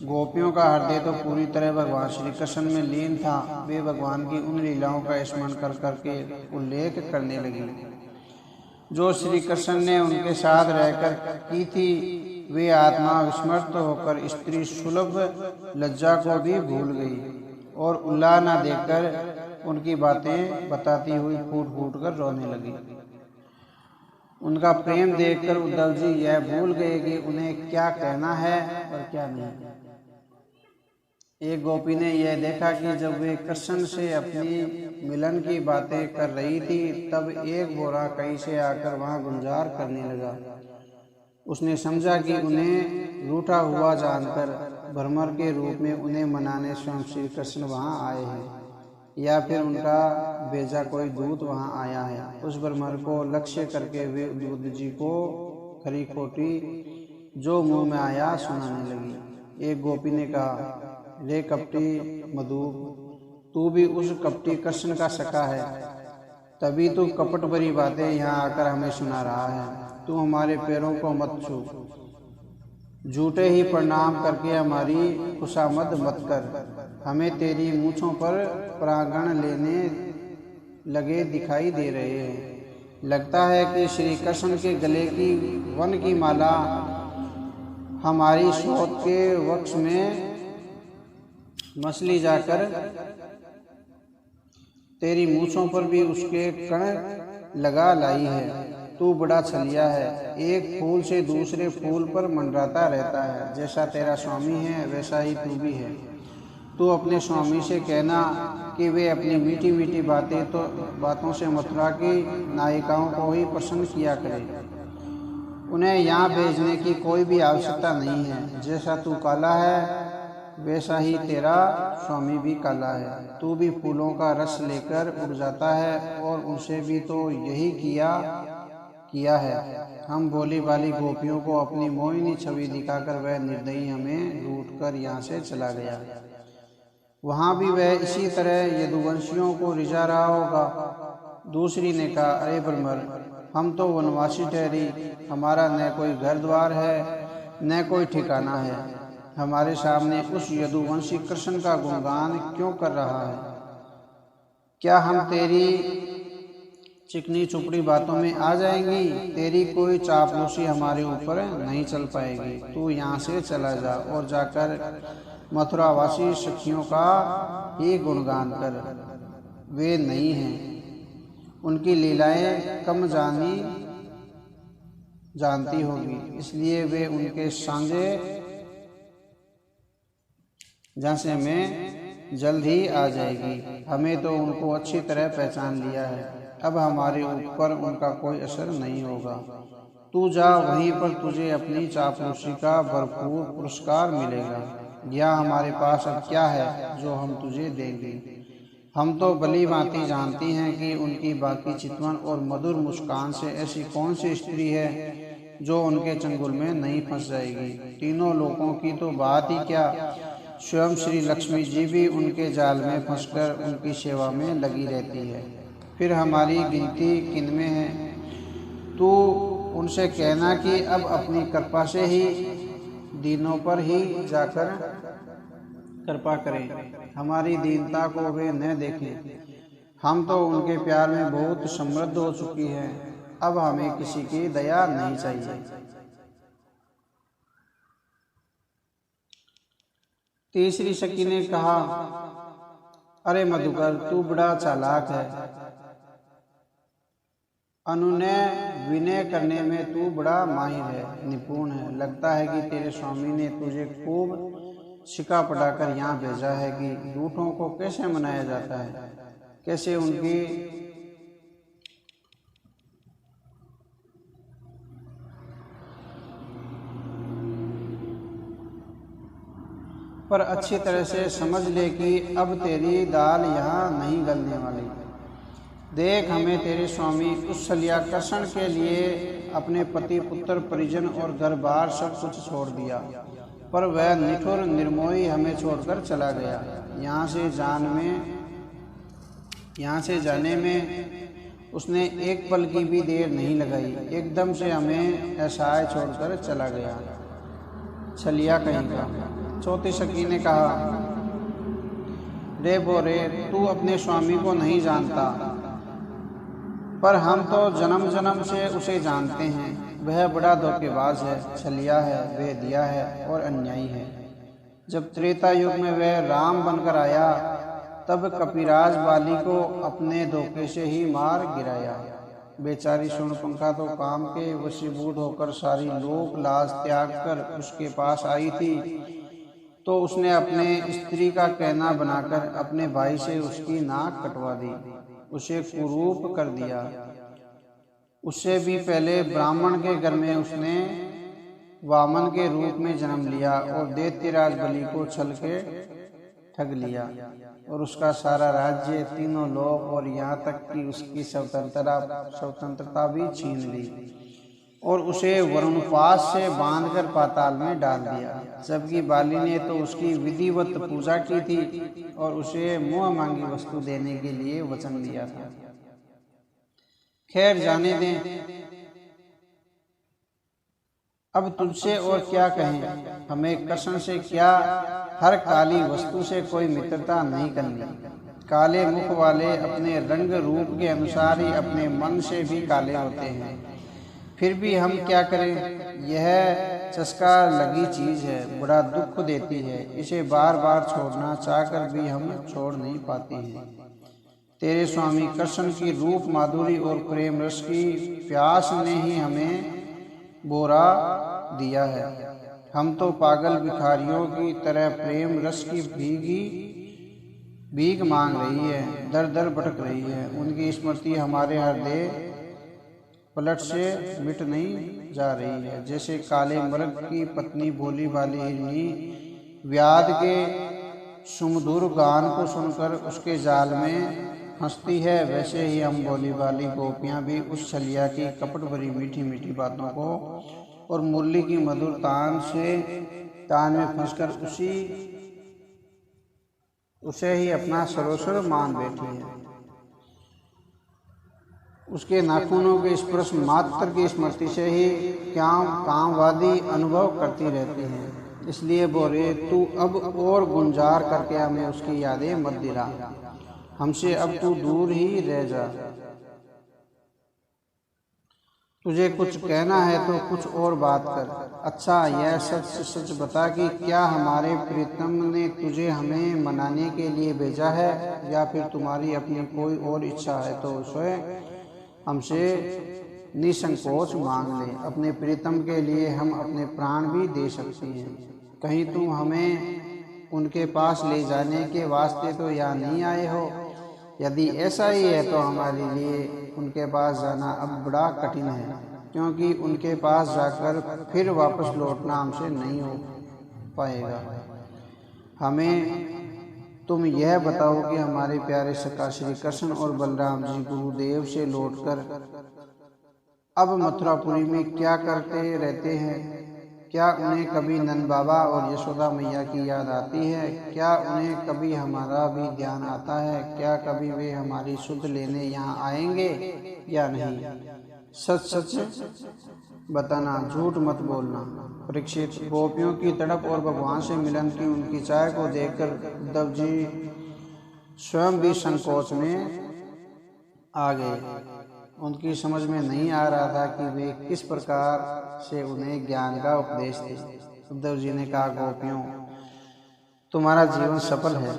गोपियों का हृदय तो पूरी तरह भगवान श्री कृष्ण में लीन था। वे भगवान की उन लीलाओं का स्मरण कर करके उल्लेख करने लगी जो श्री कृष्ण ने उनके साथ रहकर की थी। वे आत्मा विस्मृत होकर स्त्री सुलभ लज्जा को भी भूल गई और उल्लाह न देकर उनकी बातें बताती हुई फूट फूट कर रोने लगी। उनका प्रेम देखकर उद्धव जी यह भूल गए कि उन्हें क्या कहना है और क्या नहीं। एक गोपी ने यह देखा कि जब वे कृष्ण से अपनी मिलन की बातें कर रही थी तब एक बोरा कहीं से आकर वहां गुंजार करने लगा। उसने समझा कि उन्हें रूठा हुआ जानकर भ्रमर के रूप में उन्हें मनाने स्वयं श्री कृष्ण वहां आए हैं या फिर उनका भेजा कोई दूत वहां आया है। उस भ्रमर को लक्ष्य करके वे उद्धव जी को खरी खोटी जो मुंह में आया सुनाने लगी। एक गोपी ने कहा, रे कपटी मधु, तू भी उस कपटी कृष्ण का सखा है, तभी तू कपट भरी बातें यहाँ आकर हमें सुना रहा है। तू हमारे पैरों को मत छू, झूठे ही प्रणाम करके हमारी खुशामद मत कर। हमें तेरी मूँछों पर प्रांगण लेने लगे दिखाई दे रहे हैं। लगता है कि श्री कृष्ण के गले की वन की माला हमारी शोध के वक्ष में मछली जाकर तेरी मूँछों पर भी उसके कण लगा लाई है। तू बड़ा छलिया है, एक फूल से दूसरे फूल पर मंडराता रहता है। जैसा तेरा स्वामी है वैसा ही तू भी है। तू अपने स्वामी से कहना कि वे अपनी मीठी मीठी बातों से मथुरा की नायिकाओं को ही प्रसन्न किया करें। उन्हें यहाँ भेजने की कोई भी आवश्यकता नहीं है। जैसा तू काला है वैसा ही तेरा स्वामी भी काला है। तू भी फूलों का रस लेकर उड़ जाता है और उनसे भी तो यही किया है। हम भोली भाली गोपियों को अपनी मोहिनी छवि दिखाकर वह निर्दयी हमें लूटकर यहाँ से चला गया। वहाँ भी वह इसी तरह यदुवंशियों को रिझा रहा होगा। दूसरी ने कहा, अरे भ्रमर, हम तो वनवासी ठहरी, हमारा न कोई घर द्वार है न कोई ठिकाना है। हमारे सामने उस यदुवंशी कृष्ण का गुणगान क्यों कर रहा है? क्या हम तेरी चिकनी चुपड़ी बातों में आ जाएंगी? तेरी कोई चापलूसी हमारे ऊपर नहीं चल पाएगी। तू यहाँ से चला जा और जाकर मथुरावासी सखियों का ही गुणगान कर। वे नहीं हैं, उनकी लीलाएं कम जानती होगी, इसलिए वे उनके झांसे में जल्द ही आ जाएगी। हमें तो उनको अच्छी तरह पहचान लिया है, अब हमारे ऊपर उनका कोई असर नहीं होगा। तू जा, वहीं पर तुझे अपनी चापलूसी का भरपूर पुरस्कार मिलेगा। यह हमारे पास अब क्या है जो हम तुझे देंगे? हम तो भली भांति जानती हैं कि उनकी बाकी चितवन और मधुर मुस्कान से ऐसी कौन सी स्त्री है जो उनके चंगुल में नहीं फंस जाएगी। तीनों लोगों की तो बात ही क्या, स्वयं श्री लक्ष्मी जी भी उनके जाल में फंसकर उनकी सेवा में लगी रहती है। फिर हमारी गिनती किनमें है? तू उनसे कहना कि अब अपनी कृपा से ही दीनों पर ही जाकर कृपा करें, हमारी दीनता को वे न देखें। हम तो उनके प्यार में बहुत समृद्ध हो चुकी हैं, अब हमें किसी की दया नहीं चाहिए। तीसरी सखी ने कहा, अरे मधुकर, तू बड़ा चालाक है, अनुनय विनय करने में तू बड़ा माहिर है, निपुण है। लगता है कि तेरे स्वामी ने तुझे खूब सिखा पढ़ाकर यहाँ भेजा है कि रूठों को कैसे मनाया जाता है, कैसे उनकी पर अच्छी तरह से समझ ले कि अब तेरी दाल यहाँ नहीं गलने वाली। देख, हमें तेरे स्वामी उस शल्याकर्षण के लिए अपने पति पुत्र परिजन और घर बार सब कुछ छोड़ दिया, पर वह निठुर निर्मोही हमें छोड़कर चला गया। यहाँ से जाने में उसने एक पल की भी देर नहीं लगाई, एकदम से हमें असहाय छोड़कर चला गया, छलिया कहीं का। चौथी सखी ने कहा, रे बोरे, तू अपने स्वामी को नहीं जानता, पर हम तो जन्म जन्म से उसे जानते हैं। वह बड़ा धोखेबाज है, छलिया है, बेदिया है और अन्यायी है। जब त्रेता युग में वह राम बनकर आया, तब कपिराज बाली को अपने धोखे से ही मार गिराया। बेचारी शूर्पणखा तो काम के वशीभूत होकर सारी लोक लाज त्याग कर उसके पास आई थी, तो उसने अपने स्त्री का कहना बनाकर अपने भाई से उसकी नाक कटवा दी, उसे कुरूप कर दिया। उससे भी पहले ब्राह्मण के घर में उसने वामन के रूप में जन्म लिया और दैत्यराज बलि को छल के ठग लिया और उसका सारा राज्य, तीनों लोक और यहाँ तक कि उसकी स्वतंत्रता भी छीन ली और उसे वरुणपाश से बांधकर पाताल में डाल दिया। जबकि बाली ने तो उसकी विधिवत पूजा की थी और उसे मुँह मांगी वस्तु देने के लिए वचन दिया था। खैर, जाने दें, अब तुझसे और क्या कहें। हमें कर्षण से क्या, हर काली वस्तु से कोई मित्रता नहीं करनी। काले मुख वाले अपने रंग रूप के अनुसार ही अपने मन से भी काले होते हैं। फिर भी हम क्या करें, यह चस्का लगी चीज है, बड़ा दुख देती है। इसे बार बार छोड़ना चाहकर भी हम छोड़ नहीं पाते हैं। तेरे स्वामी कृष्ण की रूप माधुरी और प्रेम रस की प्यास ने ही हमें बोरा दिया है। हम तो पागल भिखारियों की तरह प्रेम रस की भीख मांग रही है, दर दर भटक रही है। उनकी स्मृति हमारे हृदय पलट से मिट नहीं जा रही है। जैसे काले मृग की पत्नी भोली भाली हिरनी व्याध के सुमधुर गान को सुनकर उसके जाल में हंसती है, वैसे ही हम भोली भाली गोपियां भी उस छलिया की कपट भरी मीठी मीठी बातों को और मुरली की मधुर तान में फंसकर उसे ही अपना सर्वस्व मान बैठी है। उसके नाखूनों के स्पर्श मात्र की स्मृति से ही कामवादी अनुभव करती रहती हैं। इसलिए बोरे, तू अब और गुंजार करके हमें उसकी यादें मत दिला। हमसे अब तू दूर ही रह जा। तुझे कुछ कहना है तो कुछ और बात कर। अच्छा, यह सच सच बता कि क्या हमारे प्रीतम ने तुझे हमें मनाने के लिए भेजा है, या फिर तुम्हारी अपनी कोई और इच्छा है तो उसे हमसे निसंकोच मांग ले। अपने प्रीतम के लिए हम अपने प्राण भी दे सकते हैं। कहीं तुम हमें उनके पास ले जाने के वास्ते तो यहाँ नहीं आए हो। यदि ऐसा ही है तो हमारे लिए उनके पास जाना अब बड़ा कठिन है, क्योंकि उनके पास जाकर फिर वापस लौटना हमसे नहीं हो पाएगा। हमें तुम यह बताओ कि हमारे प्यारे सखा श्री कृष्ण और बलराम जी गुरुदेव से लौटकर अब मथुरापुरी में क्या करते रहते हैं? क्या उन्हें कभी नंद बाबा और यशोदा मैया की याद आती है? क्या उन्हें कभी हमारा भी ध्यान आता है? क्या कभी वे हमारी सुध लेने यहाँ आएंगे या नहीं? सच सच बताना, झूठ मत बोलना। परीक्षित, गोपियों की तड़प और भगवान से मिलन की उनकी चाह को देखकर उद्धव जी स्वयं भी संकोच में आ गए। उनकी समझ में नहीं आ रहा था कि वे किस प्रकार से उन्हें ज्ञान का उपदेश दें। उद्धव जी ने कहा, गोपियों, तुम्हारा जीवन सफल है।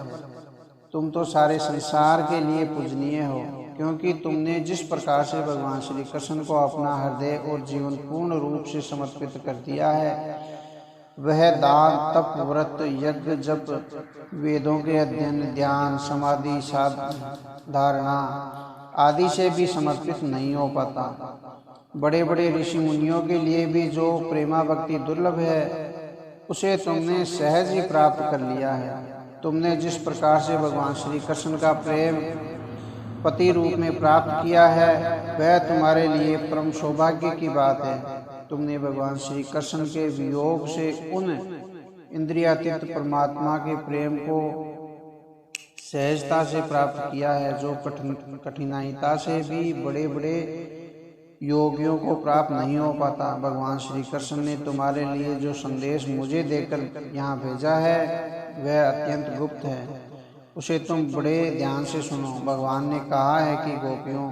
तुम तो सारे संसार के लिए पूजनीय हो, क्योंकि तुमने जिस प्रकार से भगवान श्री कृष्ण को अपना हृदय और जीवन पूर्ण रूप से समर्पित कर दिया है, वह दान, तप, व्रत, यज्ञ, जप, वेदों के अध्ययन, ध्यान, समाधि, धारणा आदि से भी समर्पित नहीं हो पाता। बड़े बड़े ऋषि मुनियों के लिए भी जो प्रेमा भक्ति दुर्लभ है, उसे तुमने सहज ही प्राप्त कर लिया है। तुमने जिस प्रकार से भगवान श्री कृष्ण का प्रेम पति रूप में प्राप्त किया है, वह तुम्हारे लिए परम सौभाग्य की बात है। तुमने भगवान श्री कृष्ण के वियोग से उन इंद्रियातीत परमात्मा के प्रेम को सहजता से प्राप्त किया है, जो कठिनाइता से भी बड़े बड़े योगियों को प्राप्त नहीं हो पाता। भगवान श्री कृष्ण ने तुम्हारे लिए जो संदेश मुझे देकर यहाँ भेजा है, वह अत्यंत गुप्त है, उसे तुम बड़े ध्यान से सुनो। भगवान ने कहा है कि गोपियों,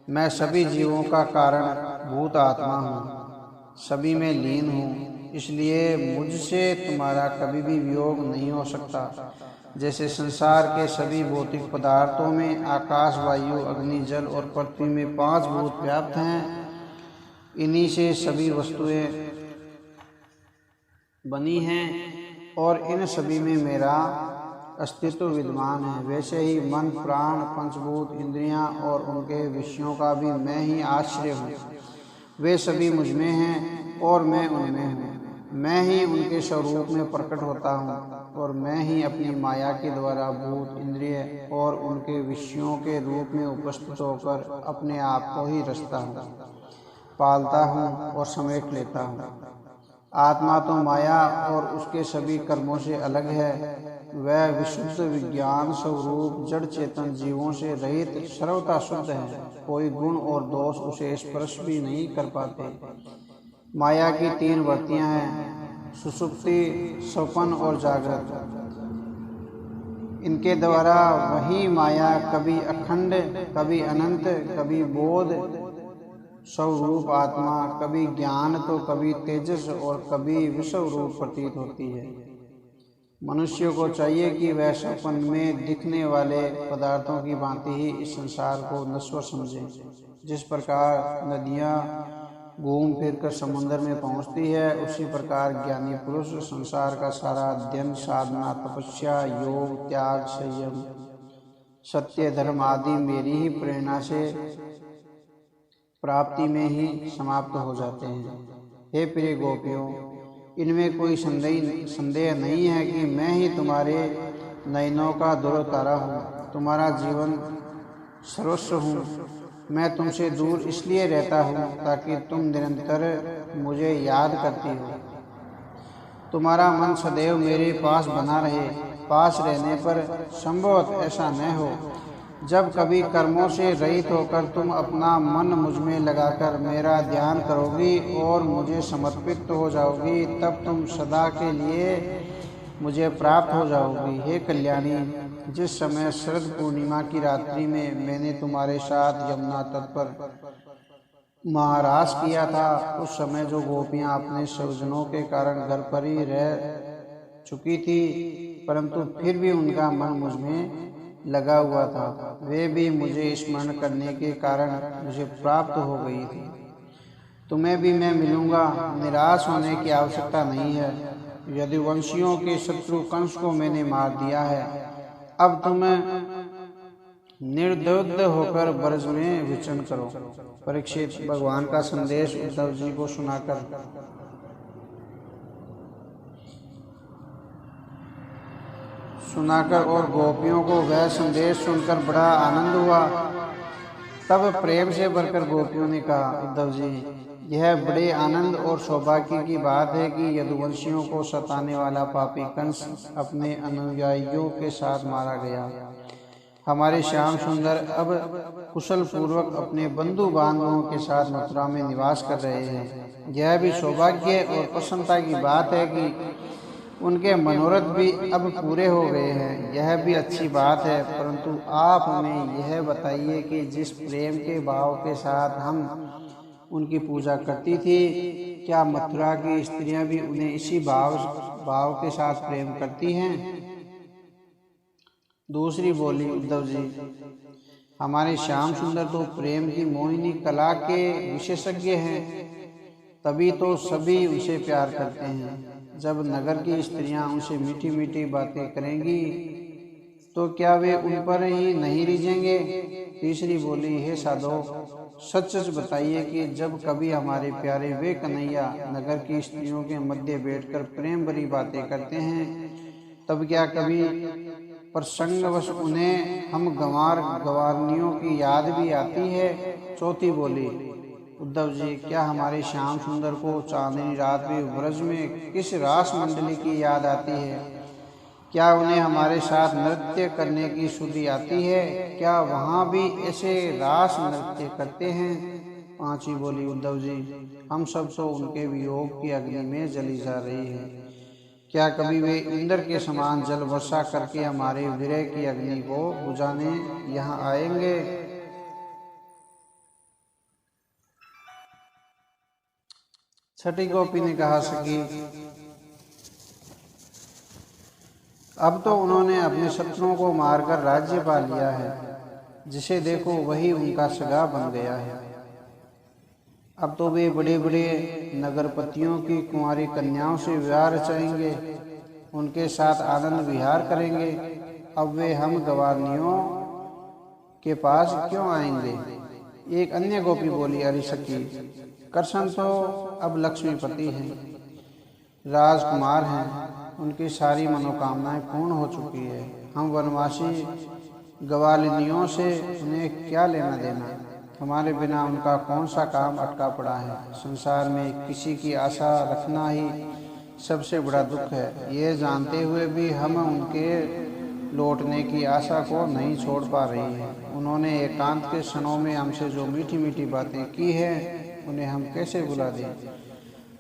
मैं सभी जीवों का कारण भूत आत्मा हूँ, सभी में लीन हूँ, इसलिए मुझसे तुम्हारा कभी भी वियोग नहीं हो सकता। जैसे संसार के सभी भौतिक पदार्थों में आकाश, वायु, अग्नि, जल और पृथ्वी में 5 भूत व्याप्त हैं, इन्हीं से सभी वस्तुएं बनी हैं और इन सभी में मेरा अस्तित्व विद्यमान है। वैसे ही मन, प्राण, पंचभूत, इंद्रियां और उनके विषयों का भी मैं ही आश्रय हूँ। वे सभी मुझ में हैं और मैं उनमें हूँ। मैं ही उनके स्वरूप में प्रकट होता हूँ और मैं ही अपनी माया के द्वारा भूत, इंद्रिय और उनके विषयों के रूप में उपस्थित होकर अपने आप को ही रचता हूँ, पालता हूँ और समेट लेता हूँ। आत्मा तो माया और उसके सभी कर्मों से अलग है। वह विशुद्ध विज्ञान स्वरूप जड़ चेतन जीवों से रहित सर्वथा शुद्ध है। कोई गुण और दोष उसे स्पर्श भी नहीं कर पाते। माया की 3 वृत्तियां हैं, सुषुप्ति, स्वप्न और जागृत। इनके द्वारा वही माया कभी अखंड, कभी अनंत, कभी बोध स्वरूप आत्मा, कभी ज्ञान तो कभी तेजस और कभी विश्व रूप प्रतीत होती है। मनुष्य को चाहिए कि वह स्वप्न में दिखने वाले पदार्थों की भांति ही इस संसार को नश्वर समझे। जिस प्रकार नदियाँ घूम फिर कर समुद्र में पहुँचती है, उसी प्रकार ज्ञानी पुरुष संसार का सारा अध्ययन, साधना, तपस्या, योग, त्याग, संयम, सत्य, धर्म आदि मेरी ही प्रेरणा से प्राप्ति में ही समाप्त हो जाते हैं। हे प्रिय गोपियों, इनमें कोई संदेह नहीं है कि मैं ही तुम्हारे नयनों का ध्रुव तारा हूँ, तुम्हारा जीवन सर्वस्व हूँ। मैं तुमसे दूर इसलिए रहता हूँ ताकि तुम निरंतर मुझे याद करती हो। तुम्हारा मन सदैव मेरे पास बना रहे। पास रहने पर संभवतः ऐसा न हो। जब कभी कर्मों से रहित होकर तुम अपना मन मुझ में लगाकर मेरा ध्यान करोगी और मुझे समर्पित हो जाओगी, तब तुम सदा के लिए मुझे प्राप्त हो जाओगी। हे कल्याणी, जिस समय शरद पूर्णिमा की रात्रि में मैंने तुम्हारे साथ यमुना तट पर महारास किया था, उस समय जो गोपियाँ अपने स्वजनों के कारण घर पर ही रह चुकी थी, परंतु फिर भी उनका मन मुझ में लगा हुआ था, वे भी मुझे स्मरण करने के कारण मुझे प्राप्त हो गई थी। तुम्हें भी मैं मिलूंगा, निराश होने की आवश्यकता नहीं है। यदुवंशियों के शत्रु कंस को मैंने मार दिया है। अब तुम निर्दोष होकर ब्रज में विचरण करो। परीक्षित, भगवान का संदेश उद्धव जी को सुनाकर और गोपियों को वह संदेश सुनकर बड़ा आनंद हुआ। तब प्रेम से भरकर गोपियों ने कहा, उद्धव जी, यह बड़े आनंद और सौभाग्य की बात है कि यदुवंशियों को सताने वाला पापी कंस अपने अनुयायियों के साथ मारा गया। हमारे श्याम सुंदर अब कुशल पूर्वक अपने बंधु बांधवों के साथ मथुरा में निवास कर रहे हैं। यह भी सौभाग्य और प्रसन्नता की बात है कि उनके मनोरथ भी अब पूरे हो गए हैं, यह भी अच्छी बात है। परंतु आप हमें यह बताइए कि जिस प्रेम के भाव के साथ हम उनकी पूजा करती थी, क्या मथुरा की स्त्रियां भी उन्हें इसी भाव के साथ प्रेम करती हैं? दूसरी बोली, उद्धव जी, हमारे श्याम सुंदर तो प्रेम की मोहिनी कला के विशेषज्ञ हैं, तभी तो सभी उनसे प्यार करते हैं। जब नगर की स्त्रियां उनसे मीठी मीठी बातें करेंगी तो क्या वे उन पर ही नहीं रिझेंगे? तीसरी बोली, हे साधो, सच सच बताइए कि जब कभी हमारे प्यारे वे कन्हैया नगर की स्त्रियों के मध्य बैठकर प्रेम भरी बातें करते हैं, तब क्या कभी प्रसंगवश उन्हें हम गंवारनियों की याद भी आती है? चौथी बोली, उद्धव जी, क्या हमारे श्याम सुंदर को चांदनी रात में ब्रज में किस रास मंडली की याद आती है? क्या उन्हें हमारे साथ नृत्य करने की सुधि आती है? क्या वहाँ भी ऐसे रास नृत्य करते हैं? पांचवी बोली, उद्धव जी, हम सब तो उनके वियोग की अग्नि में जली जा रही है। क्या कभी वे इंद्र के समान जल वर्षा करके हमारे विरह की अग्नि को बुझाने यहाँ आएंगे? छठी गोपी ने कहा, सखी, अब तो उन्होंने अपने शत्रुओं को मारकर राज्य पा लिया है, जिसे देखो वही उनका सगा बन गया है। अब तो वे बड़े बड़े नगरपतियों की कुंवारी कन्याओं से विवाह रचाएंगे, उनके साथ आनंद विहार करेंगे। अब वे हम गंवारनियों के पास क्यों आएंगे? एक अन्य गोपी बोली, अरे सखी, कृष्ण तो अब लक्ष्मीपति हैं, राजकुमार हैं, उनकी सारी मनोकामनाएं पूर्ण हो चुकी है। हम वनवासी गवालिनियों से उन्हें क्या लेना देना? हमारे बिना उनका कौन सा काम अटका पड़ा है? संसार में किसी की आशा रखना ही सबसे बड़ा दुख है। यह जानते हुए भी हम उनके लौटने की आशा को नहीं छोड़ पा रही हैं। उन्होंने एकांत के क्षणों में हमसे जो मीठी मीठी बातें की हैं, उन्हें हम कैसे भुला दें?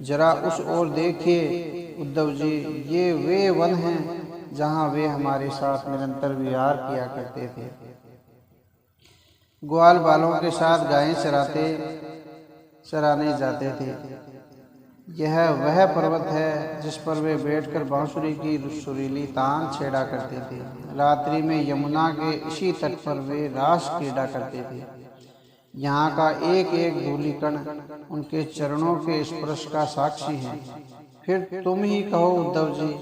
जरा उस ओर देखिए उद्धव जी, ये वे वन हैं जहाँ वे हमारे साथ निरंतर विहार किया करते थे, ग्वाल बालों के साथ गायें चराने जाते थे। यह वह पर्वत है जिस पर वे बैठकर बांसुरी की सुरीली तान छेड़ा करते थे। रात्रि में यमुना के इसी तट पर वे रास क्रीड़ा करते थे। यहाँ का एक एक धूलिकण उनके चरणों के स्पर्श का साक्षी है। फिर तुम ही कहो उद्धव जी,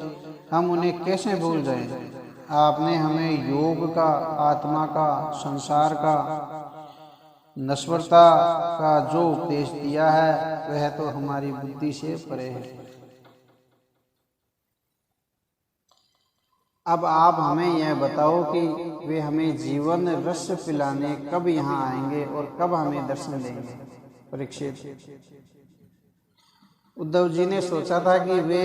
हम उन्हें कैसे भूल जाएं? आपने हमें योग का, आत्मा का, संसार का, नश्वरता का जो उपदेश दिया है, वह तो हमारी बुद्धि से परे है। अब आप हमें यह बताओ कि वे हमें जीवन रस पिलाने कब यहाँ आएंगे और कब हमें दर्शन देंगे? परीक्षित, उद्धव जी ने सोचा था कि वे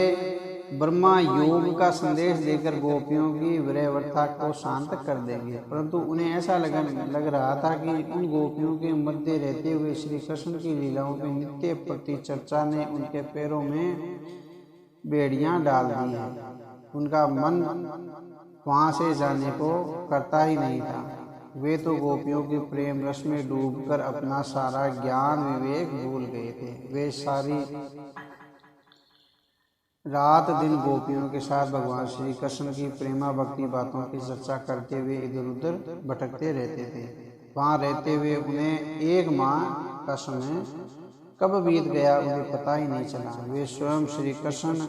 ब्रह्मा योग का संदेश देकर गोपियों की विरहव्यथा को शांत कर देंगे, परंतु उन्हें ऐसा लग रहा था कि उन गोपियों के मध्य रहते हुए श्री कृष्ण की लीलाओं की नित्य प्रति चर्चा ने उनके पैरों में बेड़ियां डाल दी है। उनका मन वहां से जाने को करता ही नहीं था। वे तो गोपियों के प्रेम रस में डूबकर अपना सारा ज्ञान विवेक भूल गए थे। वे सारी रात दिन गोपियों के साथ भगवान श्री कृष्ण की प्रेमा भक्ति बातों की चर्चा करते हुए इधर उधर भटकते रहते थे। वहां रहते हुए उन्हें एक माह का समय कब बीत गया उन्हें पता ही नहीं चला। वे स्वयं श्री कृष्ण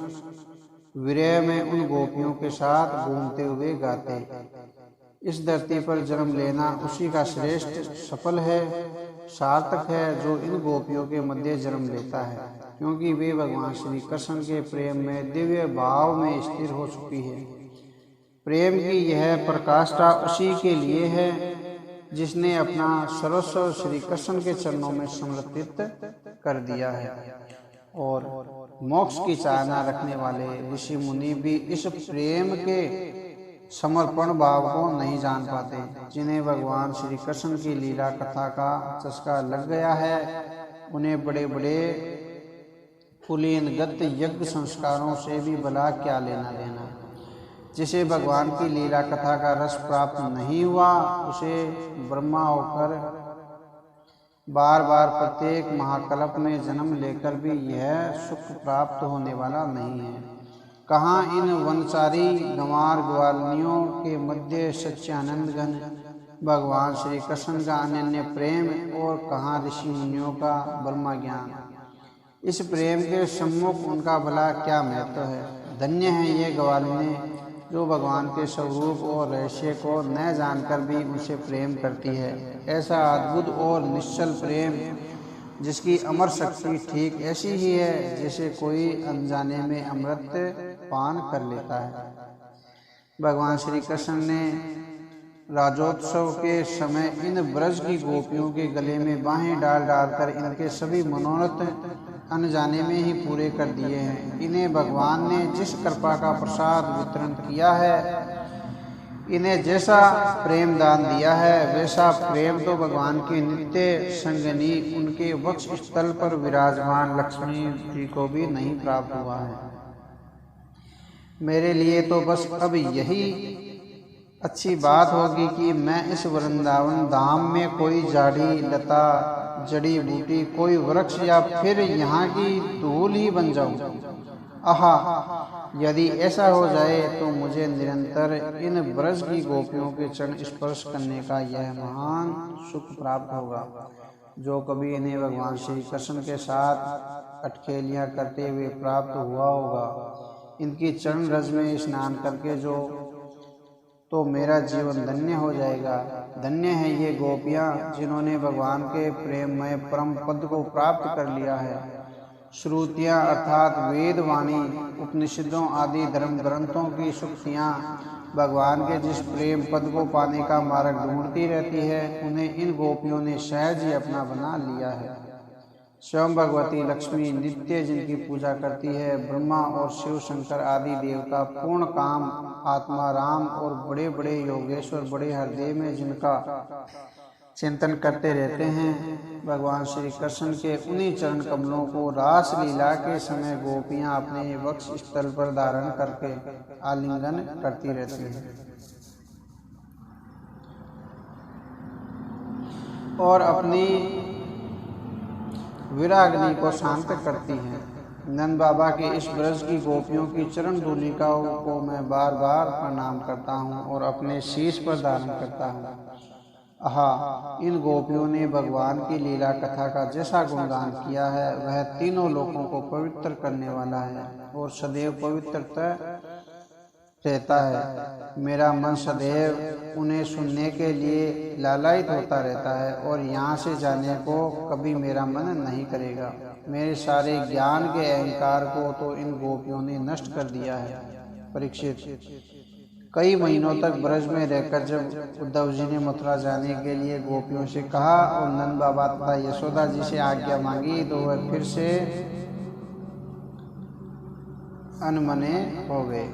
विरह में उन गोपियों के साथ घूमते हुए गाते, इस धरती पर जन्म लेना उसी का श्रेष्ठ सफल है, सार्थक है जो इन गोपियों के मध्य जन्म लेता है, क्योंकि वे भगवान श्री कृष्ण के प्रेम में दिव्य भाव में स्थिर हो चुकी है। प्रेम की यह प्रकाष्ठा उसी के लिए है जिसने अपना सर्वस्व श्री कृष्ण के चरणों में समर्पित कर दिया है। और मोक्ष की चाहना रखने वाले ऋषि मुनि भी इस प्रेम के समर्पण भाव को नहीं जान पाते। जिन्हें भगवान श्री कृष्ण की लीला कथा का चस्का लग गया है, उन्हें बड़े बड़े कुलीनगत यज्ञ संस्कारों से भी भला क्या लेना देना। जिसे भगवान की लीला कथा का रस प्राप्त नहीं हुआ, उसे ब्रह्मा होकर बार बार प्रत्येक महाकल्प में जन्म लेकर भी यह सुख प्राप्त होने वाला नहीं है। कहाँ इन वनचारी गंवार ग्वालिनियों के मध्य सच्चिदानंद घन भगवान श्री कृष्ण का अनन्य प्रेम, और कहाँ ऋषि मुनियों का ब्रह्म ज्ञान। इस प्रेम के सम्मुख उनका भला क्या महत्व है। धन्य है ये ग्वालिनी जो भगवान के स्वरूप और रहस्य को न जानकर भी उनसे प्रेम करती है। ऐसा अद्भुत और निश्चल प्रेम जिसकी अमर शक्ति ठीक ऐसी ही है जैसे कोई अनजाने में अमृत पान कर लेता है। भगवान श्री कृष्ण ने राजोत्सव के समय इन ब्रज की गोपियों के गले में बाहें डाल डालकर इनके सभी मनोरथ अनजाने में ही पूरे कर दिए हैं। इन्हें भगवान ने जिस कृपा का प्रसाद वितरण किया है, इन्हें जैसा प्रेम दान दिया है, वैसा प्रेम तो भगवान की नित्य संगनी उनके वक्ष स्थल पर विराजमान लक्ष्मी जी को भी नहीं प्राप्त हुआ है। मेरे लिए तो बस अब यही अच्छी बात होगी कि मैं इस वृंदावन धाम में कोई झाड़ी लता, जड़ी बूटी, कोई वृक्ष या फिर यहाँ की धूल ही बन जाऊं। आहा, यदि ऐसा हो जाए तो मुझे निरंतर इन ब्रज की गोपियों के चरण स्पर्श करने का यह महान सुख प्राप्त होगा, जो कभी इन्हें भगवान श्री कृष्ण के साथ अटखेलियाँ करते हुए प्राप्त हुआ होगा। इनकी चरण रज में स्नान करके तो मेरा जीवन धन्य हो जाएगा। धन्य है ये गोपियाँ जिन्होंने भगवान के प्रेममय परम पद को प्राप्त कर लिया है। श्रुतियाँ अर्थात वेद वाणी, उपनिषदों आदि धर्म ग्रंथों की शुक्तियाँ भगवान के जिस प्रेम पद को पाने का मार्ग ढूंढती रहती है, उन्हें इन गोपियों ने सहज ही अपना बना लिया है। स्वयं भगवती लक्ष्मी नित्य जिनकी पूजा करती है, ब्रह्मा और शिव शंकर आदि देवता पूर्ण काम आत्मा राम और बड़े बड़े योगेश्वर बड़े हृदय में जिनका चिंतन करते रहते हैं, भगवान श्री कृष्ण के उन्हीं चरण कमलों को रास लीला के समय गोपियां अपने वक्ष स्थल पर धारण करके आलिंगन करती रहती हैं और अपनी विराग्नि को शांत करती हैं। नंद बाबा के इस ब्रज की गोपियों की चरण धूलिकाओं को मैं बार बार प्रणाम करता हूँ और अपने शीश पर धारण करता हूँ। आहा, इन गोपियों ने भगवान की लीला कथा का जैसा गुणगान किया है, वह तीनों लोगों को पवित्र करने वाला है और सदैव पवित्रता रहता है। मेरा मन सदैव उन्हें सुनने के लिए लालायित होता रहता है और यहाँ से जाने को कभी मेरा मन नहीं करेगा। मेरे सारे ज्ञान के अहंकार को तो इन गोपियों ने नष्ट कर दिया है। परीक्षित, कई महीनों तक ब्रज में रहकर जब उद्धव जी ने मथुरा जाने के लिए गोपियों से कहा और नंद बाबा तथा यशोदा जी से आज्ञा मांगी, तो वह फिर से अनमने हो गए।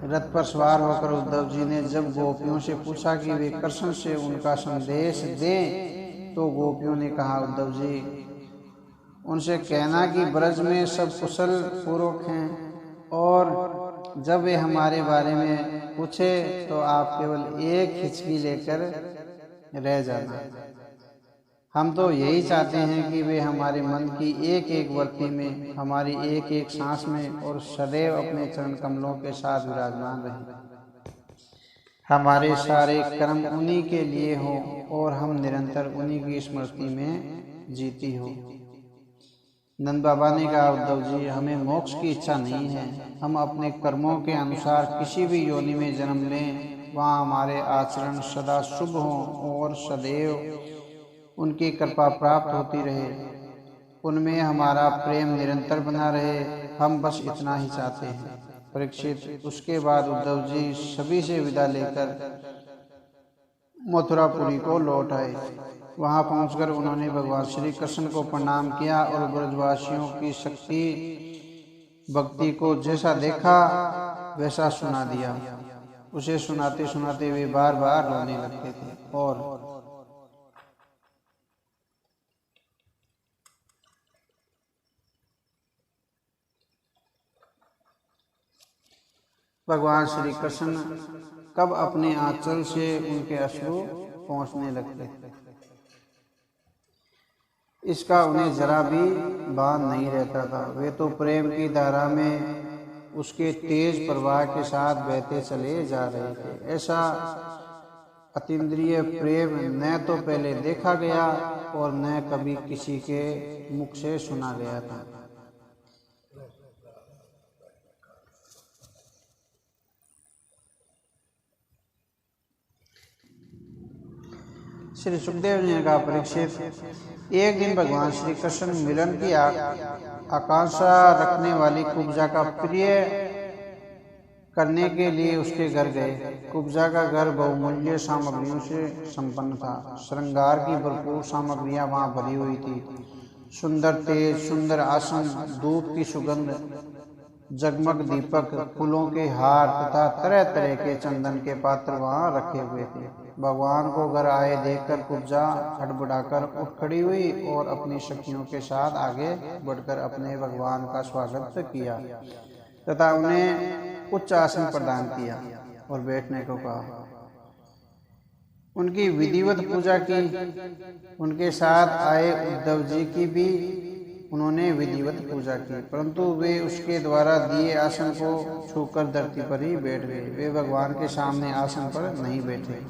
रथ पर सवार होकर उद्धव जी ने जब गोपियों से पूछा कि वे कृष्ण से उनका संदेश दें, तो गोपियों ने कहा, उद्धव जी उनसे कहना कि ब्रज में सब कुशल पूर्वक हैं और जब वे हमारे बारे में पूछे तो आप केवल एक हिचकी लेकर रह जाना। हम तो यही चाहते हैं कि वे हमारे मन की एक एक वर्ती में, हमारी एक एक सांस में और सदैव अपने चरण कमलों के साथ विराजमान रहें। हमारे सारे कर्म उन्हीं के लिए हों और हम निरंतर उन्हीं की स्मृति में जीती हो। नंद बाबा ने कहा, उद्धव जी हमें मोक्ष की इच्छा नहीं है। हम अपने कर्मों के अनुसार किसी भी योनि में जन्म लें, वहाँ हमारे आचरण सदा शुभ हों और सदैव उनकी कृपा प्राप्त होती रहे, उनमें हमारा प्रेम निरंतर बना रहे। हम बस इतना ही चाहते हैं। परीक्षित, उसके बाद उद्धव जी सभी से विदा लेकर मथुरापुरी को लौट आए। वहां पहुंचकर उन्होंने भगवान श्री कृष्ण को प्रणाम किया और ब्रजवासियों की शक्ति भक्ति को जैसा देखा वैसा सुना दिया। उसे सुनाते सुनाते वे बार बार रोने लगते थे और भगवान श्री कृष्ण कब अपने आंचल से उनके अश्रु पहुँचने लगते, इसका उन्हें जरा भी भान नहीं रहता था। वे तो प्रेम की धारा में उसके तेज प्रवाह के साथ बहते चले जा रहे थे। ऐसा अतीन्द्रिय प्रेम न तो पहले देखा गया और न कभी किसी के मुख से सुना गया था। श्री सुखदेव जी ने कहा, परीक्षित, एक दिन भगवान श्री कृष्ण मिलन की आकांक्षा रखने वाली कुब्जा का प्रिय करने के लिए उसके घर गए। कुब्जा का घर बहुमूल्य सामग्रियों से संपन्न था। श्रृंगार की भरपूर सामग्रियां वहां भरी हुई थी। सुंदर तेज, सुंदर आसन, धूप की सुगंध, जगमग दीपक, फूलों के हार तथा तरह तरह के चंदन के पात्र वहां रखे हुए थे। भगवान को घर आए देखकर कुब्जा हड़बड़ाकर उठ खड़ी हुई और अपनी सखियों के साथ आगे बढ़कर अपने भगवान का स्वागत किया तथा उन्हें उच्च आसन प्रदान किया और बैठने को कहा। उनकी विधिवत पूजा की। उनके साथ आए उद्धव जी की भी उन्होंने विधिवत पूजा की, परंतु वे उसके द्वारा दिए आसन को छूकर धरती पर ही बैठ गए। वे भगवान के सामने आसन पर नहीं बैठे।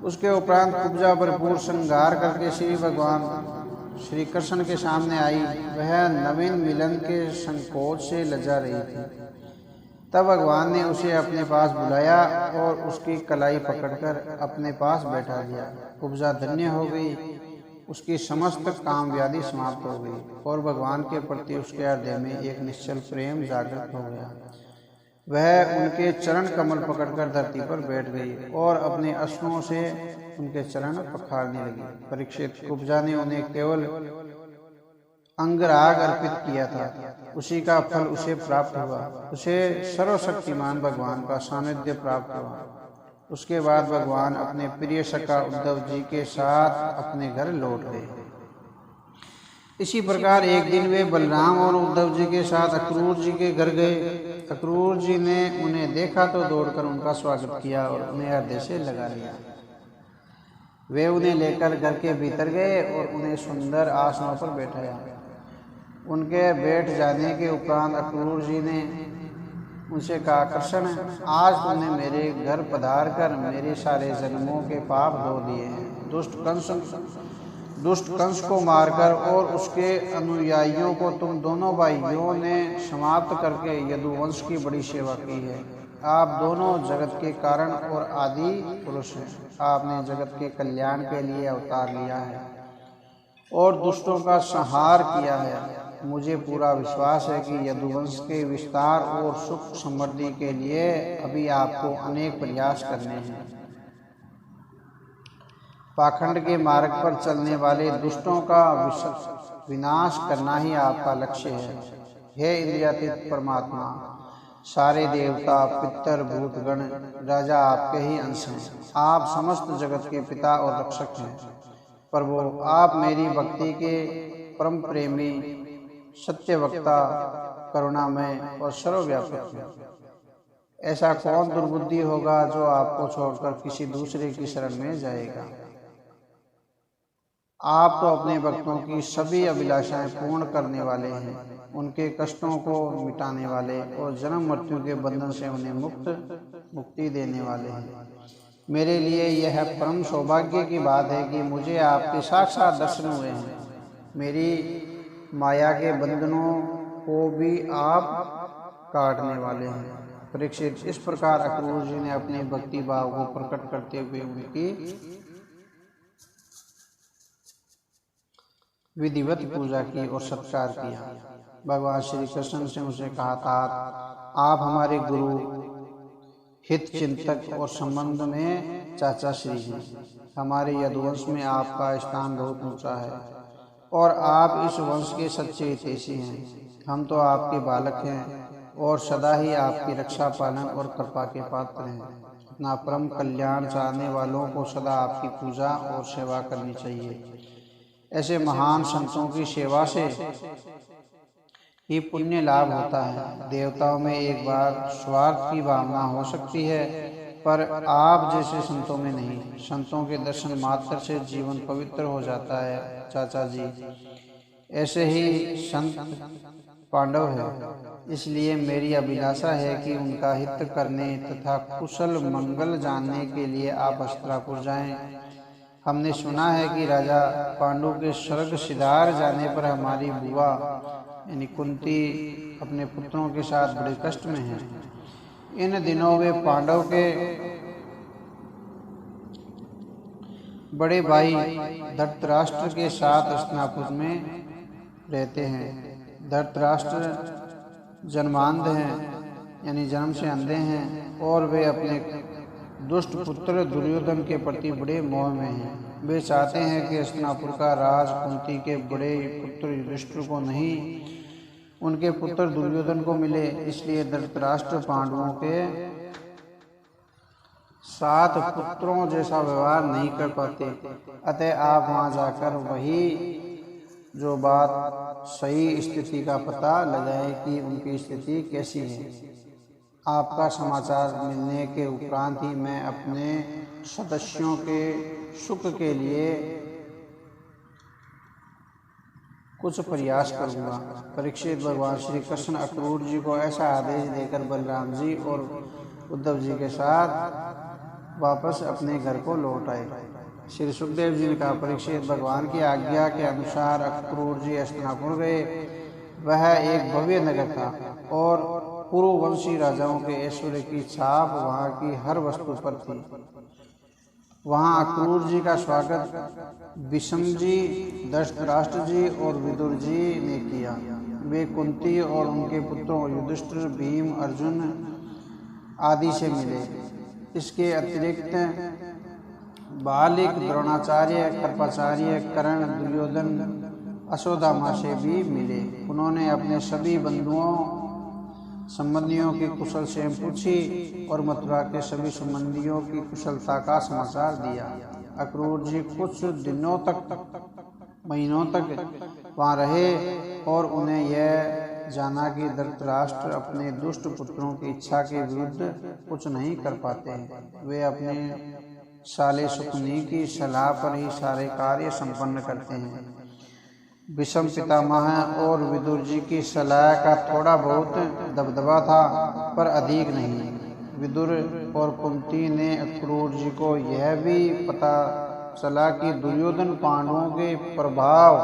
उसके उपरांत कुब्जा भरपूर श्रृंगार करके श्री भगवान श्री कृष्ण के सामने आई। वह नवीन मिलन के संकोच से लजा रही थी। तब भगवान ने उसे अपने पास बुलाया और उसकी कलाई पकड़कर अपने पास बैठा दिया। कुब्जा धन्य हो गई। उसकी समस्त काम व्याधि समाप्त हो गई और भगवान के प्रति उसके हृदय में एक निश्चल प्रेम जागृत हो गया। वह उनके चरण कमल पकड़कर धरती पर बैठ गई और अपने अश्रुओं से उनके चरण पखारने लगी। परीक्षित, कुब्जा ने उन्हें केवल अंगराग अर्पित किया था, उसी का फल उसे प्राप्त हुआ। उसे सर्वशक्तिमान भगवान का सानिध्य प्राप्त हुआ। उसके बाद भगवान अपने प्रिय सखा उद्धव जी के साथ अपने घर लौट गए। इसी प्रकार एक दिन वे बलराम और उद्धव जी के साथ अक्रूर जी के घर गए। अक्रूर जी ने उन्हें देखा तो दौड़कर उनका स्वागत किया और उन्हें हृदय से लगा लिया। वे उन्हें लेकर घर के भीतर गए और उन्हें सुंदर आसनों पर बैठाया। उनके बैठ जाने के उपरांत अक्रूर जी ने उनसे कहा, कृष्ण, आज तुमने मेरे घर पधार कर मेरे सारे जन्मों के पाप धो दिए हैं। दुष्ट कंस को मारकर और उसके अनुयायियों को तुम दोनों भाइयों ने समाप्त करके यदुवंश की बड़ी सेवा की है। आप दोनों जगत के कारण और आदि पुरुष हैं। आपने जगत के कल्याण के लिए अवतार लिया है और दुष्टों का संहार किया है। मुझे पूरा विश्वास है कि यदुवंश के विस्तार और सुख समृद्धि के लिए अभी आपको अनेक प्रयास करने हैं। पाखंड के मार्ग पर चलने वाले दुष्टों का विनाश करना ही आपका लक्ष्य है। हे इंद्रियातीत परमात्मा, सारे देवता, पितर, भूतगण, राजा आपके ही अंश हैं। आप समस्त जगत के पिता और रक्षक हैं। प्रभु, आप मेरी भक्ति के परम प्रेमी, सत्य वक्ता, करुणामय और सर्वव्यापक हैं। ऐसा कौन दुर्बुद्धि होगा जो आपको छोड़कर किसी दूसरे की शरण में जाएगा। आप तो अपने भक्तों की सभी अभिलाषाएं पूर्ण करने वाले हैं, उनके कष्टों को मिटाने वाले और जन्म मृत्यु के बंधन से उन्हें मुक्ति देने वाले हैं। मेरे लिए यह परम सौभाग्य की बात है कि मुझे आपके साक्षात दर्शन हुए हैं। मेरी माया के बंधनों को भी आप काटने वाले हैं। परीक्षित, इस प्रकार अक्रूर जी ने अपने भक्ति भाव को प्रकट करते हुए उनकी विधिवत पूजा की और सत्कार किया। भगवान श्री कृष्ण से उसे कहा था, आप हमारे गुरु, हित चिंतक और संबंध में चाचा श्री हैं। हमारे यदुवंश में आपका स्थान बहुत ऊंचा है और आप इस वंश के सच्चे हितैषी हैं। हम तो आपके बालक हैं और सदा ही आपकी रक्षा पालन और कृपा के पात्र हैं। अपना परम कल्याण चाहने वालों को सदा आपकी पूजा और सेवा करनी चाहिए। ऐसे महान संतों की सेवा से ही पुण्य लाभ होता है। देवताओं में एक बार स्वार्थ की भावना हो सकती है, पर आप जैसे संतों में नहीं। संतों के दर्शन मात्र से जीवन पवित्र हो जाता है चाचा जी। ऐसे ही संत पांडव है, इसलिए मेरी अभिलाषा है कि उनका हित करने तथा कुशल मंगल जानने के लिए आप हस्तिनापुर जाएं। हमने सुना है कि राजा पांडु के स्वर्ग सिधार जाने पर हमारी बुआ यानी कुंती अपने पुत्रों के साथ बड़े कष्ट में है। इन दिनों वे पांडव के बड़े भाई धृतराष्ट्र के साथ हस्तिनापुर में रहते हैं। धृतराष्ट्र जन्मांध हैं यानी जन्म से अंधे हैं, और वे अपने दुष्ट पुत्र दुर्योधन के प्रति बड़े मोह में हैं। वे चाहते हैं कि हस्तिनापुर का राज कुंती के बड़े पुत्र युधिष्ठिर को नहीं, उनके पुत्र दुर्योधन को मिले। इसलिए धृतराष्ट्र पांडवों के साथ पुत्रों जैसा व्यवहार नहीं कर पाते। अतः आप वहां जाकर वही जो बात सही स्थिति का पता लगाए कि उनकी स्थिति कैसी है। आपका समाचार मिलने के उपरांत ही मैं अपने सदस्यों के सुख के लिए कुछ प्रयास करूंगा। परीक्षित भगवान श्री कृष्ण अक्रूर जी को ऐसा आदेश देकर बलराम जी और उद्धव जी के साथ वापस अपने घर को लौट आए। श्री सुखदेव जी ने कहा, परीक्षित भगवान की आज्ञा के अनुसार अक्रूर जी हस्तिनापुर गए। वह एक भव्य नगर था और पूर्ववंशी राजाओं के ऐश्वर्य की छाप वहाँ की हर वस्तु पर थी। वहाँ अक्रूर जी का स्वागत विषम जी, धृतराष्ट्र जी और विदुर जी ने किया। वे कुंती और उनके पुत्रों युधिष्ठिर, भीम, अर्जुन आदि से मिले। इसके अतिरिक्त बालिक, द्रोणाचार्य, कृपाचार्य, कर्ण, दुर्योधन, अश्वत्थामा से भी मिले। उन्होंने अपने सभी बंधुओं संबंधियों की कुशल से पूछी और मथुरा के सभी संबंधियों की कुशलता का समाचार दिया। अक्रूर जी कुछ दिनों तक, महीनों तक वहाँ रहे और उन्हें यह जाना कि धृतराष्ट्र अपने दुष्ट पुत्रों की इच्छा के विरुद्ध कुछ नहीं कर पाते हैं। वे अपने साले सुकनी की सलाह पर ही सारे कार्य संपन्न करते हैं। विषम पितामह और विदुर जी की सलाह का थोड़ा बहुत दबदबा था, पर अधिक नहीं। विदुर और कुंती ने अक्रूर जी को यह भी पता चला कि दुर्योधन पांडवों के प्रभाव,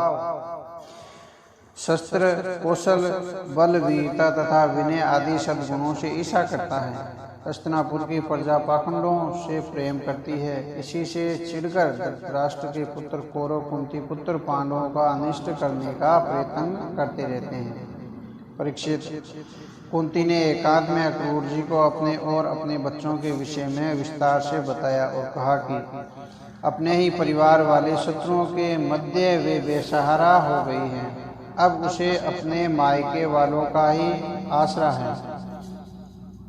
शस्त्र कौशल, बल, वीरता तथा विनय आदि सद्गुणों से ईर्ष्या करता है। हस्तिनापुर की प्रजा पाखंडों से प्रेम करती है। इसी से चिढ़कर धृतराष्ट्र के पुत्र कौरव कुंती पुत्र पांडवों का अनिष्ट करने का प्रयत्न करते रहते हैं। परीक्षित, कुंती ने एकांत में अक्रूर जी को अपने और अपने बच्चों के विषय में विस्तार से बताया और कहा कि अपने ही परिवार वाले शत्रुओं के मध्य वे बेसहारा हो गई हैं। अब उसे अपने मायके वालों का ही आसरा है।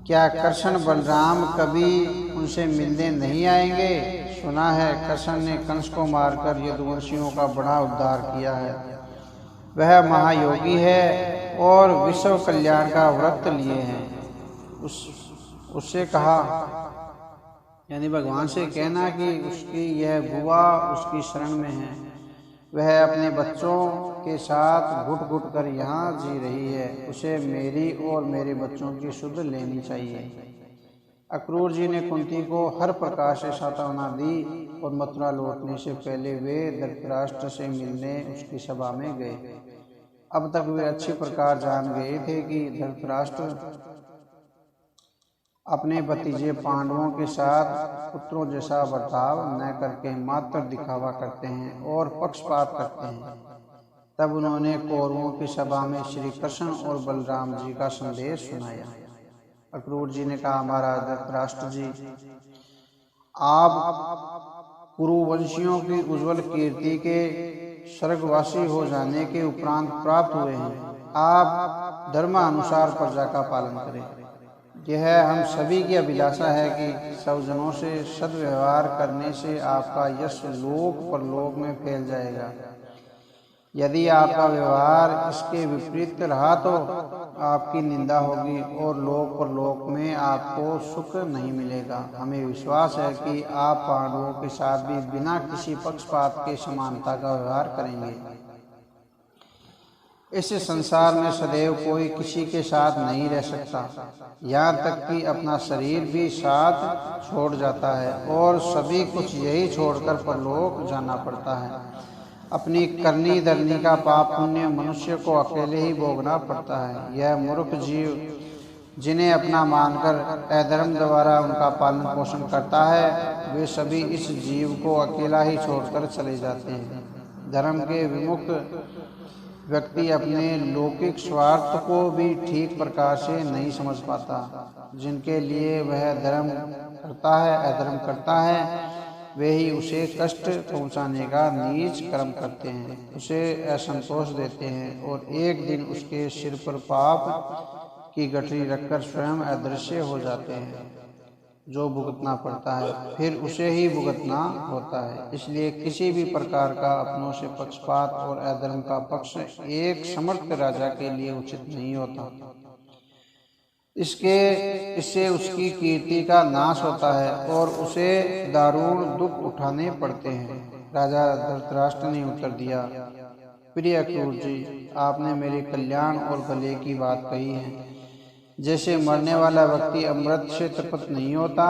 क्या कृष्ण बलराम कभी उनसे मिलने नहीं आएंगे? सुना है कृष्ण ने कंस को मारकर यदुवंशियों का बड़ा उद्धार किया है। वह महायोगी है और विश्व कल्याण का व्रत लिए हैं। उससे कहा, यानी भगवान से कहना कि उसकी यह बुआ उसकी शरण में है। वह अपने बच्चों के साथ घुट घुट कर यहाँ जी रही है। उसे मेरी और मेरे बच्चों की सुध लेनी चाहिए। अक्रूर जी ने कुंती को हर प्रकार से सांत्वना दी और मथुरा लौटने से पहले वे धृतराष्ट्र से मिलने उसकी सभा में गए। अब तक वे अच्छी प्रकार जान गए थे कि धृतराष्ट्र अपने भतीजे पांडवों के साथ पुत्रों जैसा बर्ताव न करके मात्र दिखावा करते हैं और पक्षपात करते हैं। तब उन्होंने कौरवों की सभा में श्री कृष्ण और बलराम जी का संदेश सुनाया। अक्रूर जी ने कहा, महाराज धृतराष्ट्र जी, आप कुरुवंशियों की उज्जवल कीर्ति के स्वर्गवासी हो जाने के उपरांत प्राप्त हुए हैं। आप धर्मानुसार प्रजा का पालन करें। यह हम सभी की अभिलाषा है कि सज्जनों से सद्व्यवहार करने से आपका यश लोक परलोक में फैल जाएगा। यदि आपका व्यवहार इसके विपरीत रहा तो आपकी निंदा होगी और लोक परलोक में आपको सुख नहीं मिलेगा। हमें विश्वास है कि आप पांडवों के साथ भी बिना किसी पक्षपात के समानता का व्यवहार करेंगे। इस संसार में सदैव कोई किसी के साथ नहीं रह सकता, यहाँ तक कि अपना शरीर भी साथ छोड़ जाता है और सभी कुछ यही छोड़कर परलोक जाना पड़ता है। अपनी करनी धरनी का पाप पुण्य मनुष्य को अकेले ही भोगना पड़ता है। यह मूर्ख जीव जिन्हें अपना मानकर अधर्म द्वारा उनका पालन पोषण करता है, वे सभी इस जीव को अकेला ही छोड़कर चले जाते हैं। धर्म के विमुख व्यक्ति अपने लौकिक स्वार्थ को भी ठीक प्रकार से नहीं समझ पाता। जिनके लिए वह धर्म करता है अधर्म करता है, वे ही उसे कष्ट पहुंचाने का नीच कर्म करते हैं, उसे असंतोष देते हैं और एक दिन उसके सिर पर पाप की गठरी रखकर स्वयं अदृश्य हो जाते हैं। जो भुगतना पड़ता है फिर उसे ही भुगतना होता है। इसलिए किसी भी प्रकार का अपनों से पक्षपात और अधर्म का पक्ष एक समर्थ राजा के लिए उचित नहीं होता। इससे उसकी कीर्ति का नाश होता है और उसे दारुण दुख उठाने पड़ते हैं। राजा धृतराष्ट्र ने उत्तर दिया, प्रिय क्रूर जी, आपने मेरे कल्याण और भले की बात कही है। जैसे मरने वाला व्यक्ति अमृत से तृप्त नहीं होता,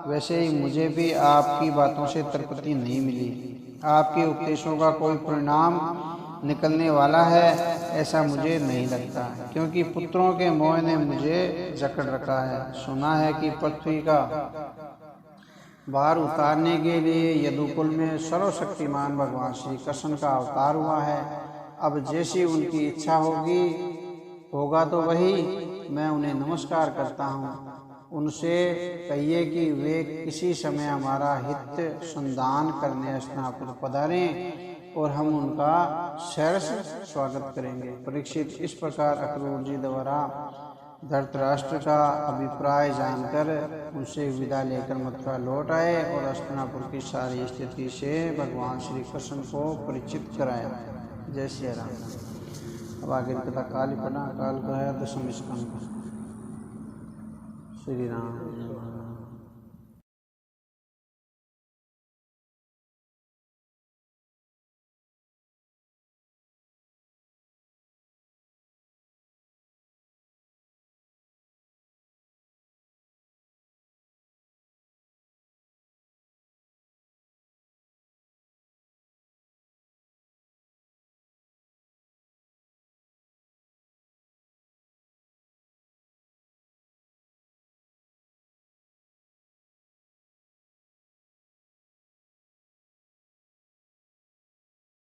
वैसे ही मुझे भी आपकी बातों से तृप्ति नहीं मिली। आपके उपदेशों का कोई परिणाम निकलने वाला है ऐसा मुझे नहीं लगता, क्योंकि पुत्रों के मोह ने मुझे जकड़ रखा है। सुना है कि पृथ्वी का भार उतारने के लिए यदुकुल में सर्वशक्तिमान भगवान श्री कृष्ण का अवतार हुआ है। अब जैसी उनकी इच्छा होगा तो वही मैं उन्हें नमस्कार करता हूँ। उनसे कहिए कि वे किसी समय हमारा हित संधान करने स्नापुर पधारें और हम उनका सहर्ष स्वागत करेंगे। परीक्षित इस प्रकार अक्रूर जी द्वारा धृतराष्ट्र का अभिप्राय जानकर उनसे विदा लेकर मथुरा लौट आए और हस्तिनापुर की सारी स्थिति से भगवान श्री कृष्ण को परिचित कराया। जय श्री राम। अब आगे कथा काल पढ़ा। काल का है दशम स्कंद। श्री राम।